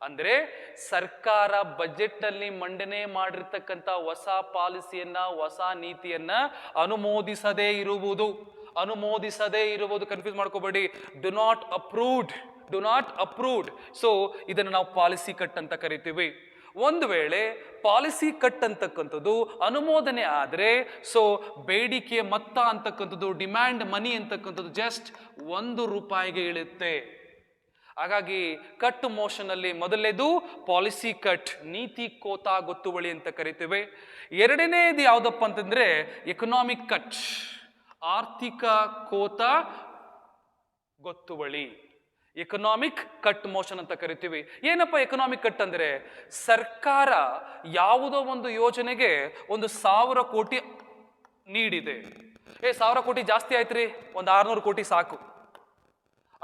ಅಂದ್ರೆ ಸರ್ಕಾರ ಬಜೆಟ್ ನಲ್ಲಿ ಮಂಡನೆ ಮಾಡಿರ್ತಕ್ಕಂಥ ಹೊಸ ಪಾಲಿಸಿಯನ್ನ ಹೊಸ ನೀತಿಯನ್ನ ಅನುಮೋದಿಸದೇ ಇರುವುದು. ಕನ್ಫ್ಯೂಸ್ ಮಾಡ್ಕೋಬೇಡಿ. Do not approved. ಸೊ ಇದನ್ನು ನಾವು ಪಾಲಿಸಿ ಕಟ್ ಅಂತ ಕರಿತೀವಿ. ಒಂದು ವೇಳೆ ಪಾಲಿಸಿ ಕಟ್ ಅಂತಕ್ಕಂಥದ್ದು ಅನುಮೋದನೆ ಆದ್ರೆ ಸೊ ಬೇಡಿಕೆಯ ಮೊತ್ತ ಅಂತಕ್ಕಂಥದ್ದು, ಡಿಮ್ಯಾಂಡ್ ಮನಿ ಅಂತಕ್ಕಂಥದ್ದು ಜಸ್ಟ್ ₹1 ಇಳುತ್ತೆ. ಹಾಗಾಗಿ ಕಟ್ ಮೋಷನ್ ಅಲ್ಲಿ ಮೊದಲನೇದು ಪಾಲಿಸಿ ಕಟ್, ನೀತಿ ಕೋತಾ ಗೊತ್ತುವಳಿ ಅಂತ ಕರಿತೇವೆ. ಎರಡನೇದು ಯಾವ್ದಪ್ಪ ಅಂತಂದ್ರೆ ಎಕನಾಮಿಕ್ ಕಟ್, ಆರ್ಥಿಕ ಕೋತಾ ಗೊತ್ತುವಳಿ, ಎಕನಾಮಿಕ್ ಕಟ್ ಮೋಷನ್ ಅಂತ ಕರಿತೀವಿ. ಏನಪ್ಪ ಎಕನಾಮಿಕ್ ಕಟ್ ಅಂದ್ರೆ, ಸರ್ಕಾರ ಯಾವುದೋ ಒಂದು ಯೋಜನೆಗೆ 1,000 ಕೋಟಿ ನೀಡಿದೆ. 1,000 ಕೋಟಿ ಜಾಸ್ತಿ ಆಯ್ತ್ರಿ, 600 ಕೋಟಿ ಸಾಕು,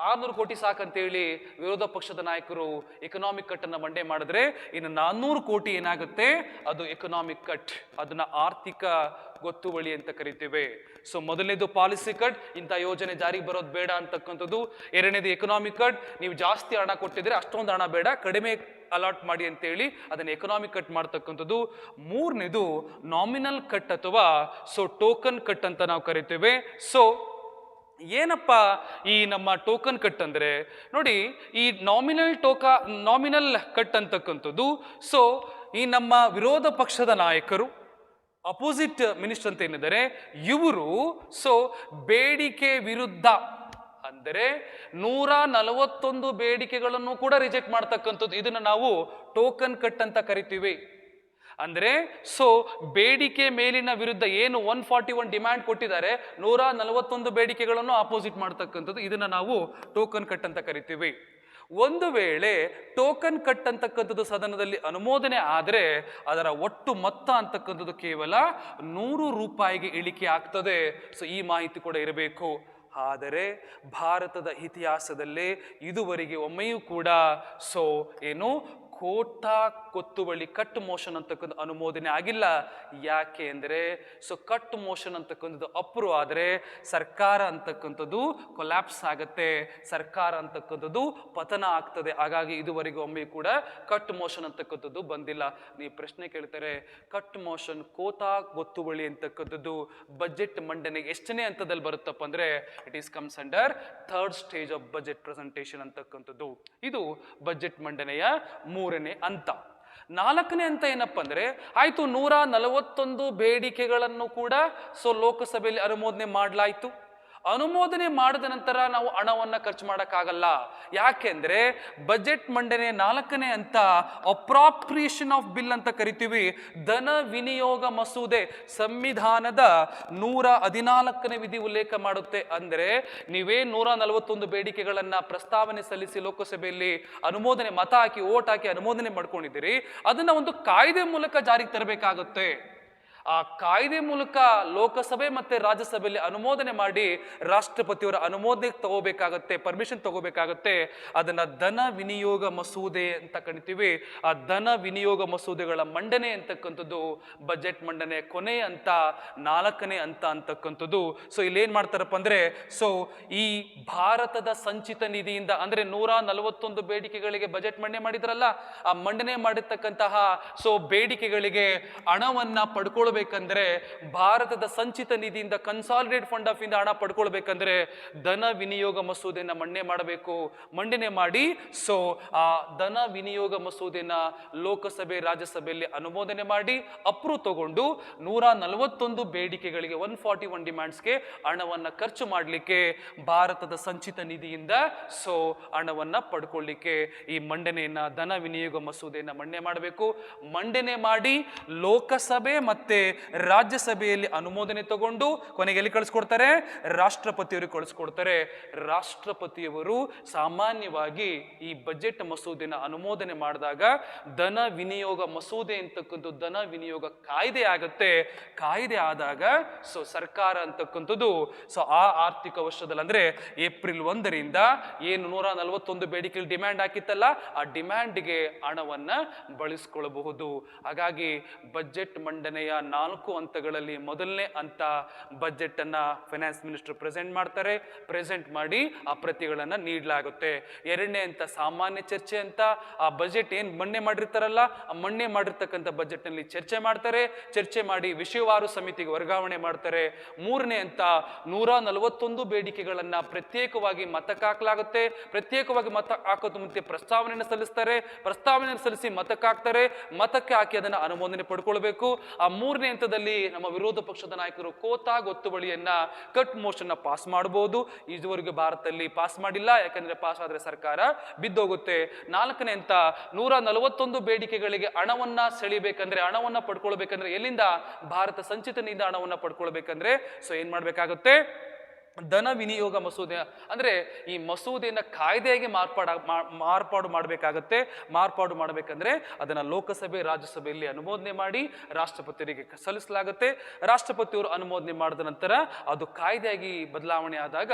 600 ಕೋಟಿ ಸಾಕಂತೇಳಿ ವಿರೋಧ ಪಕ್ಷದ ನಾಯಕರು ಎಕನಾಮಿಕ್ ಕಟ್ ಅನ್ನ ಮಂಡನೆ ಮಾಡಿದ್ರೆ, ಇನ್ನು 400 ಕೋಟಿ ಏನಾಗುತ್ತೆ, ಅದು ಎಕನಾಮಿಕ್ ಕಟ್, ಅದನ್ನ ಆರ್ಥಿಕ ಗೊತ್ತುವಳಿ ಅಂತ ಕರಿತೇವೆ. ಸೊ ಮೊದಲನೇದು ಪಾಲಿಸಿ ಕಟ್, ಇಂಥ ಯೋಜನೆ ಜಾರಿಗೆ ಬರೋದು ಬೇಡ ಅಂತಕ್ಕಂಥದ್ದು. ಎರಡನೇದು ಎಕನಾಮಿಕ್ ಕಟ್, ನೀವು ಜಾಸ್ತಿ ಹಣ ಕೊಟ್ಟಿದ್ರೆ ಅಷ್ಟೊಂದು ಹಣ ಬೇಡ, ಕಡಿಮೆ ಅಲಾಟ್ ಮಾಡಿ ಅಂತೇಳಿ ಅದನ್ನ ಎಕನಾಮಿಕ್ ಕಟ್ ಮಾಡ್ತಕ್ಕಂಥದ್ದು. ಮೂರನೇದು ನಾಮಿನಲ್ ಕಟ್ ಅಥವಾ ಸೊ ಟೋಕನ್ ಕಟ್ ಅಂತ ನಾವು ಕರಿತೇವೆ. ಸೊ ಏನಪ್ಪ ಈ ನಮ್ಮ ಟೋಕನ್ ಕಟ್ ಅಂದ್ರೆ, ನೋಡಿ ಈ ನಾಮಿನಲ್ ಕಟ್ ಅಂತಕ್ಕಂಥದ್ದು, ಸೊ ಈ ನಮ್ಮ ವಿರೋಧ ಪಕ್ಷದ ನಾಯಕರು, ಅಪೋಸಿಟ್ ಮಿನಿಸ್ಟರ್ ಅಂತ ಏನಿದ್ದಾರೆ ಇವರು, ಸೊ ಬೇಡಿಕೆ ವಿರುದ್ಧ ಅಂದರೆ 141 ಬೇಡಿಕೆಗಳನ್ನು ಕೂಡ ರಿಜೆಕ್ಟ್ ಮಾಡ್ತಕ್ಕಂಥದ್ದು, ಇದನ್ನ ನಾವು ಟೋಕನ್ ಕಟ್ ಅಂತ ಕರಿತೀವಿ. ಅಂದ್ರೆ ಸೊ ಬೇಡಿಕೆ ಮೇಲಿನ ವಿರುದ್ಧ ಏನು 141 ಡಿಮ್ಯಾಂಡ್ ಕೊಟ್ಟಿದ್ದಾರೆ, 141 ಬೇಡಿಕೆಗಳನ್ನು ಆಪೋಸಿಟ್ ಮಾಡ್ತಕ್ಕಂಥದ್ದು, ಇದನ್ನ ನಾವು ಟೋಕನ್ ಕಟ್ ಅಂತ ಕರಿತೀವಿ. ಒಂದು ವೇಳೆ ಟೋಕನ್ ಕಟ್ ಅಂತಕ್ಕಂಥದ್ದು ಸದನದಲ್ಲಿ ಅನುಮೋದನೆ ಆದರೆ ಅದರ ಒಟ್ಟು ಮೊತ್ತ ಅಂತಕ್ಕಂಥದ್ದು ಕೇವಲ ₹100 ಇಳಿಕೆ ಆಗ್ತದೆ. ಸೊ ಈ ಮಾಹಿತಿ ಕೂಡ ಇರಬೇಕು. ಆದರೆ ಭಾರತದ ಇತಿಹಾಸದಲ್ಲೇ ಇದುವರೆಗೆ ಒಮ್ಮೆಯೂ ಕೂಡ ಸೊ ಏನು ಕೋಟಾ ಗೊತ್ತುವಳಿ ಕಟ್ ಮೋಷನ್ ಅಂತಕ್ಕಂಥ ಅನುಮೋದನೆ ಆಗಿಲ್ಲ. ಯಾಕೆ ಅಂದರೆ ಸೊ ಕಟ್ ಮೋಷನ್ ಅಂತಕ್ಕಂಥದ್ದು ಅಪ್ರೂವ್ ಆದರೆ ಸರ್ಕಾರ ಅಂತಕ್ಕಂಥದ್ದು ಕೊಲ್ಯಾಪ್ಸ್ ಆಗತ್ತೆ, ಸರ್ಕಾರ ಅಂತಕ್ಕಂಥದ್ದು ಪತನ ಆಗ್ತದೆ. ಹಾಗಾಗಿ ಇದುವರೆಗೂ ಒಮ್ಮೆ ಕೂಡ ಕಟ್ ಮೋಷನ್ ಅಂತಕ್ಕಂಥದ್ದು ಬಂದಿಲ್ಲ. ನೀವು ಪ್ರಶ್ನೆ ಕೇಳ್ತಾರೆ, ಕಟ್ ಮೋಷನ್ ಕೋಟಾ ಗೊತ್ತುವಳಿ ಅಂತಕ್ಕಂಥದ್ದು ಬಜೆಟ್ ಮಂಡನೆ ಎಷ್ಟನೇ ಹಂತದಲ್ಲಿ ಬರುತ್ತಪ್ಪ ಅಂದ್ರೆ, it is comes under 3rd stage of budget presentation ಅಂತಕ್ಕಂಥದ್ದು. ಇದು ಬಜೆಟ್ ಮಂಡನೆಯ 3ನೇ ಹಂತ. 4ನೇ ಹಂತ ಏನಪ್ಪ ಅಂದ್ರೆ, ಆಯ್ತು 141 ಬೇಡಿಕೆಗಳನ್ನು ಕೂಡ ಸೊ ಲೋಕಸಭೆಯಲ್ಲಿ ಅನುಮೋದನೆ ಮಾಡಲಾಯ್ತು. ಅನುಮೋದನೆ ಮಾಡಿದ ನಂತರ ನಾವು ಹಣವನ್ನ ಖರ್ಚು ಮಾಡಕ್ಕಾಗಲ್ಲ. ಯಾಕೆಂದ್ರೆ ಬಜೆಟ್ ಮಂಡನೆ 4ನೇ ಹಂತ ಅಪ್ರಾಪ್ರಿಯೇಷನ್ ಆಫ್ ಬಿಲ್ ಅಂತ ಕರಿತೀವಿ. ಧನ ವಿನಿಯೋಗ ಮಸೂದೆ ಸಂವಿಧಾನದ 114ನೇ ವಿಧಿ ಉಲ್ಲೇಖ ಮಾಡುತ್ತೆ. ಅಂದ್ರೆ ನೀವೇ 141 ಬೇಡಿಕೆಗಳನ್ನ ಪ್ರಸ್ತಾವನೆ ಸಲ್ಲಿಸಿ ಲೋಕಸಭೆಯಲ್ಲಿ ಅನುಮೋದನೆ ಮತ ಹಾಕಿ ಓಟ್ ಹಾಕಿ ಅನುಮೋದನೆ ಮಾಡ್ಕೊಂಡಿದ್ದೀರಿ, ಅದನ್ನ ಒಂದು ಕಾಯ್ದೆ ಮೂಲಕ ಜಾರಿಗೆ ತರಬೇಕಾಗುತ್ತೆ. ಆ ಕಾಯ್ದೆ ಮೂಲಕ ಲೋಕಸಭೆ ಮತ್ತೆ ರಾಜ್ಯಸಭೆಯಲ್ಲಿ ಅನುಮೋದನೆ ಮಾಡಿ ರಾಷ್ಟ್ರಪತಿಯವರ ಅನುಮೋದನೆ ತಗೋಬೇಕಾಗತ್ತೆ, ಪರ್ಮಿಷನ್ ತಗೋಬೇಕಾಗತ್ತೆ. ಅದನ್ನ ಧನ ವಿನಿಯೋಗ ಮಸೂದೆ ಅಂತ ಕರಿತೀವಿ. ಆ ಧನ ವಿನಿಯೋಗ ಮಸೂದೆಗಳ ಮಂಡನೆ ಅಂತಕ್ಕಂಥದ್ದು ಬಜೆಟ್ ಮಂಡನೆ ಕೊನೆಯ ಹಂತ, 4ನೇ ಹಂತ ಅಂತಕ್ಕಂಥದ್ದು. ಸೊ ಇಲ್ಲಿ ಏನ್ ಮಾಡ್ತಾರಪ್ಪ ಅಂದ್ರೆ, ಸೊ ಈ ಭಾರತದ ಸಂಚಿತ ನಿಧಿಯಿಂದ ಅಂದ್ರೆ 141 ಬೇಡಿಕೆಗಳಿಗೆ ಬಜೆಟ್ ಮಂಡನೆ ಮಾಡಿದ್ರಲ್ಲ, ಆ ಮಂಡನೆ ಮಾಡಿರ್ತಕ್ಕಂತಹ ಸೊ ಬೇಡಿಕೆಗಳಿಗೆ ಹಣವನ್ನ ಪಡ್ಕೊಳ್ಬೇಕಂದ್ರೆ ಭಾರತದ ಸಂಚಿತ ನಿಧಿಯಿಂದ, ಕನ್ಸಾಲಿಡೇಟ್ ಫಂಡ್ ಆಫ್ ಇಂದ ಹಣ ಪಡ್ಕೊಳ್ಬೇಕಂದ್ರೆ ಧನ ವಿನಿಯೋಗ ಮಸೂದೆನ ಮಂಡನೆ ಮಾಡಿ ಸೊ ಆ ಧನ ವಿನಿಯೋಗ ಮಸೂದೆನ ಲೋಕಸಭೆ ರಾಜ್ಯಸಭೆಯಲ್ಲಿ ಅನುಮೋದನೆ ಮಾಡಿ ಅಪ್ರೂವ್ ತಗೊಂಡು 141 ಬೇಡಿಕೆಗಳಿಗೆ 141 ಡಿಮ್ಯಾಂಡ್ಸ್ಗೆ ಹಣವನ್ನ ಖರ್ಚು ಮಾಡಲಿಕ್ಕೆ ಭಾರತದ ಸಂಚಿತ ನಿಧಿಯಿಂದ ಸೊ ಹಣವನ್ನ ಪಡ್ಕೊಳ್ಳಿಕ್ಕೆ ಈ ಮಂಡನೆಯನ್ನ ಧನ ವಿನಿಯೋಗ ಮಸೂದೆಯನ್ನ ಮಂಡನೆ ಮಾಡಬೇಕು. ಮಂಡನೆ ಮಾಡಿ ಲೋಕಸಭೆ ಮತ್ತೆ ರಾಜ್ಯಸಭೆಯಲ್ಲಿ ಅನುಮೋದನೆ ತಗೊಂಡು ಕೊನೆಗೆ ಎಲ್ಲಿ ಕಳಿಸ್ಕೊಡ್ತಾರೆ? ರಾಷ್ಟ್ರಪತಿಯವರಿಗೆ ಕಳಿಸ್ಕೊಡ್ತಾರೆ. ರಾಷ್ಟ್ರಪತಿಯವರು ಸಾಮಾನ್ಯವಾಗಿ ಈ ಬಜೆಟ್ ಮಸೂದೆನ ಅನುಮೋದನೆ ಮಾಡಿದಾಗ ಧನ ವಿನಿಯೋಗ ಮಸೂದೆ ಅಂತಕ್ಕಂಥ ಧನ ವಿನಿಯೋಗ ಕಾಯ್ದೆ ಆಗುತ್ತೆ. ಕಾಯ್ದೆ ಆದಾಗ ಸರ್ಕಾರ ಅಂತಕ್ಕಂಥದ್ದು ಆ ಆರ್ಥಿಕ ವರ್ಷದಲ್ಲಿ ಅಂದ್ರೆ ಏಪ್ರಿಲ್ 1ರಿಂದ ಏನು 141 ಬೇಡಿಕೆಗಳು ಡಿಮ್ಯಾಂಡ್ ಹಾಕಿತ್ತಲ್ಲ, ಆ ಡಿಮ್ಯಾಂಡ್ಗೆ ಹಣವನ್ನ ಬಳಸಿಕೊಳ್ಳಬಹುದು. ಹಾಗಾಗಿ ಬಜೆಟ್ ಮಂಡನೆಯ 4 ಹಂತಗಳಲ್ಲಿ ಮೊದಲನೇ ಹಂತ ಬಜೆಟ್ ಅನ್ನ ಫೈನಾನ್ಸ್ ಮಿನಿಸ್ಟರ್ ಪ್ರೆಸೆಂಟ್ ಮಾಡ್ತಾರೆ. ಪ್ರೆಸೆಂಟ್ ಮಾಡಿ ಆ ಪ್ರತಿಗಳನ್ನ ನೀಡಲಾಗುತ್ತೆ. ಎರಡನೇ ಹಂತ ಸಾಮಾನ್ಯ ಚರ್ಚೆ ಅಂತ, ಆ ಬಜೆಟ್ ಏನ್ ಮಣ್ಣೆ ಮಾಡಿರ್ತಾರಲ್ಲ, ಆ ಮಣ್ಣೆ ಮಾಡಿರ್ತಕ್ಕಂಥ ಬಜೆಟ್ ನಲ್ಲಿ ಚರ್ಚೆ ಮಾಡ್ತಾರೆ. ಚರ್ಚೆ ಮಾಡಿ ವಿಷಯವಾರು ಸಮಿತಿಗೆ ವರ್ಗಾವಣೆ ಮಾಡ್ತಾರೆ. ಮೂರನೇ ಹಂತ 141 ಬೇಡಿಕೆಗಳನ್ನ ಪ್ರತ್ಯೇಕವಾಗಿ ಮತಕ್ಕೆ ಹಾಕಲಾಗುತ್ತೆ. ಪ್ರತ್ಯೇಕವಾಗಿ ಮತ ಹಾಕೋದು ಮುಂಚೆ ಪ್ರಸ್ತಾವನೆಯನ್ನು ಸಲ್ಲಿಸ್ತಾರೆ. ಪ್ರಸ್ತಾವನೆಯನ್ನು ಸಲ್ಲಿಸಿ ಮತಕ್ಕೆ ಹಾಕ್ತಾರೆ. ಮತಕ್ಕೆ ಹಾಕಿ ಅದನ್ನ ಅನುಮೋದನೆ ಪಡ್ಕೊಳ್ಬೇಕು. ಆ ಮೂರನೇ ಹಂತದಲ್ಲಿ ನಮ್ಮ ವಿರೋಧ ಪಕ್ಷದ ನಾಯಕರು ಕೋತಾ ಗೊತ್ತುವಳಿಯನ್ನ ಕಟ್ ಮೋಷನ್ ಪಾಸ್ ಮಾಡಬಹುದು. ಇದುವರೆಗೂ ಭಾರತದಲ್ಲಿ ಪಾಸ್ ಮಾಡಿಲ್ಲ, ಯಾಕಂದ್ರೆ ಪಾಸ್ ಆದ್ರೆ ಸರ್ಕಾರ ಬಿದ್ದೋಗುತ್ತೆ. ನಾಲ್ಕನೇ ಹಂತ 141 ಬೇಡಿಕೆಗಳಿಗೆ ಹಣವನ್ನ ಸೆಳಿಬೇಕಂದ್ರೆ, ಹಣವನ್ನ ಪಡ್ಕೊಳ್ಬೇಕಂದ್ರೆ ಎಲ್ಲಿಂದ? ಭಾರತ ಸಂಚಿತನಿಂದ ಹಣವನ್ನ ಪಡ್ಕೊಳ್ಬೇಕಂದ್ರೆ ಏನ್ ಮಾಡ್ಬೇಕಾಗುತ್ತೆ? ಧನ ವಿನಿಯೋಗ ಮಸೂದೆ ಅಂದ್ರೆ ಈ ಮಸೂದೆಯನ್ನ ಕಾಯ್ದೆಗೆ ಮಾರ್ಪಾಡು ಮಾಡಬೇಕಾಗತ್ತೆ. ಮಾರ್ಪಾಡು ಮಾಡಬೇಕಂದ್ರೆ ಅದನ್ನ ಲೋಕಸಭೆ ರಾಜ್ಯಸಭೆಯಲ್ಲಿ ಅನುಮೋದನೆ ಮಾಡಿ ರಾಷ್ಟ್ರಪತಿಯವರಿಗೆ ಸಲ್ಲಿಸಲಾಗುತ್ತೆ. ರಾಷ್ಟ್ರಪತಿಯವರು ಅನುಮೋದನೆ ಮಾಡಿದ ನಂತರ ಅದು ಕಾಯ್ದೆಯಾಗಿ ಬದಲಾವಣೆ ಆದಾಗ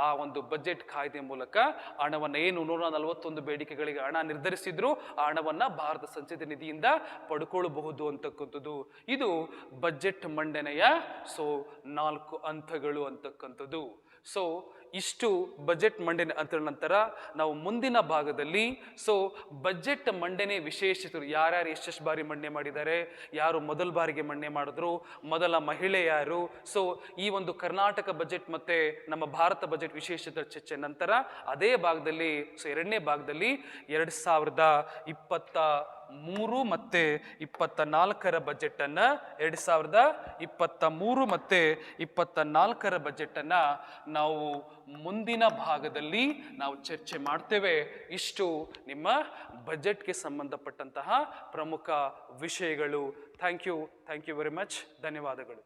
ಆ ಒಂದು ಬಜೆಟ್ ಕಾಯ್ದೆ ಮೂಲಕ ಹಣವನ್ನ ಏನು 141 ಬೇಡಿಕೆಗಳಿಗೆ ಹಣ ನಿರ್ಧರಿಸಿದ್ರು ಆ ಹಣವನ್ನ ಭಾರತ ಸಂಸದೀಯ ನಿಧಿಯಿಂದ ಪಡ್ಕೊಳ್ಳಬಹುದು ಅಂತಕ್ಕಂಥದ್ದು. ಇದು ಬಜೆಟ್ ಮಂಡನೆಯ 4 ಹಂತಗಳು ಅಂತಕ್ಕಂಥದ್ದು. ಇಷ್ಟು ಬಜೆಟ್ ಮಂಡನೆ ಅಂತ ನಂತರ ನಾವು ಮುಂದಿನ ಭಾಗದಲ್ಲಿ ಬಜೆಟ್ ಮಂಡನೆ ವಿಶೇಷತೆ, ಯಾರ್ಯಾರು ಎಷ್ಟೆಷ್ಟು ಬಾರಿ ಮಂಡನೆ ಮಾಡಿದ್ದಾರೆ, ಯಾರು ಮೊದಲ ಬಾರಿಗೆ ಮಂಡನೆ ಮಾಡಿದ್ರು, ಮೊದಲ ಮಹಿಳೆ ಯಾರು, ಈ ಒಂದು ಕರ್ನಾಟಕ ಬಜೆಟ್ ಮತ್ತೆ ನಮ್ಮ ಭಾರತ ಬಜೆಟ್ ವಿಶೇಷತೆ ಚರ್ಚೆ ನಂತರ ಅದೇ ಭಾಗದಲ್ಲಿ ಎರಡನೇ ಭಾಗದಲ್ಲಿ 2023 ಮತ್ತೆ 24ರ ಬಜೆಟ್ ಅನ್ನ 2023 ಮತ್ತೆ 24ರ ಬಜೆಟ್ ಅನ್ನ ನಾವು ಮುಂದಿನ ಭಾಗದಲ್ಲಿ ನಾವು ಚರ್ಚೆ ಮಾಡ್ತೇವೆ. ಇಷ್ಟು ನಿಮ್ಮ ಬಜೆಟ್ಗೆ ಸಂಬಂಧಪಟ್ಟಂತಹ ಪ್ರಮುಖ ವಿಷಯಗಳು. Thank you very much. ಧನ್ಯವಾದಗಳು.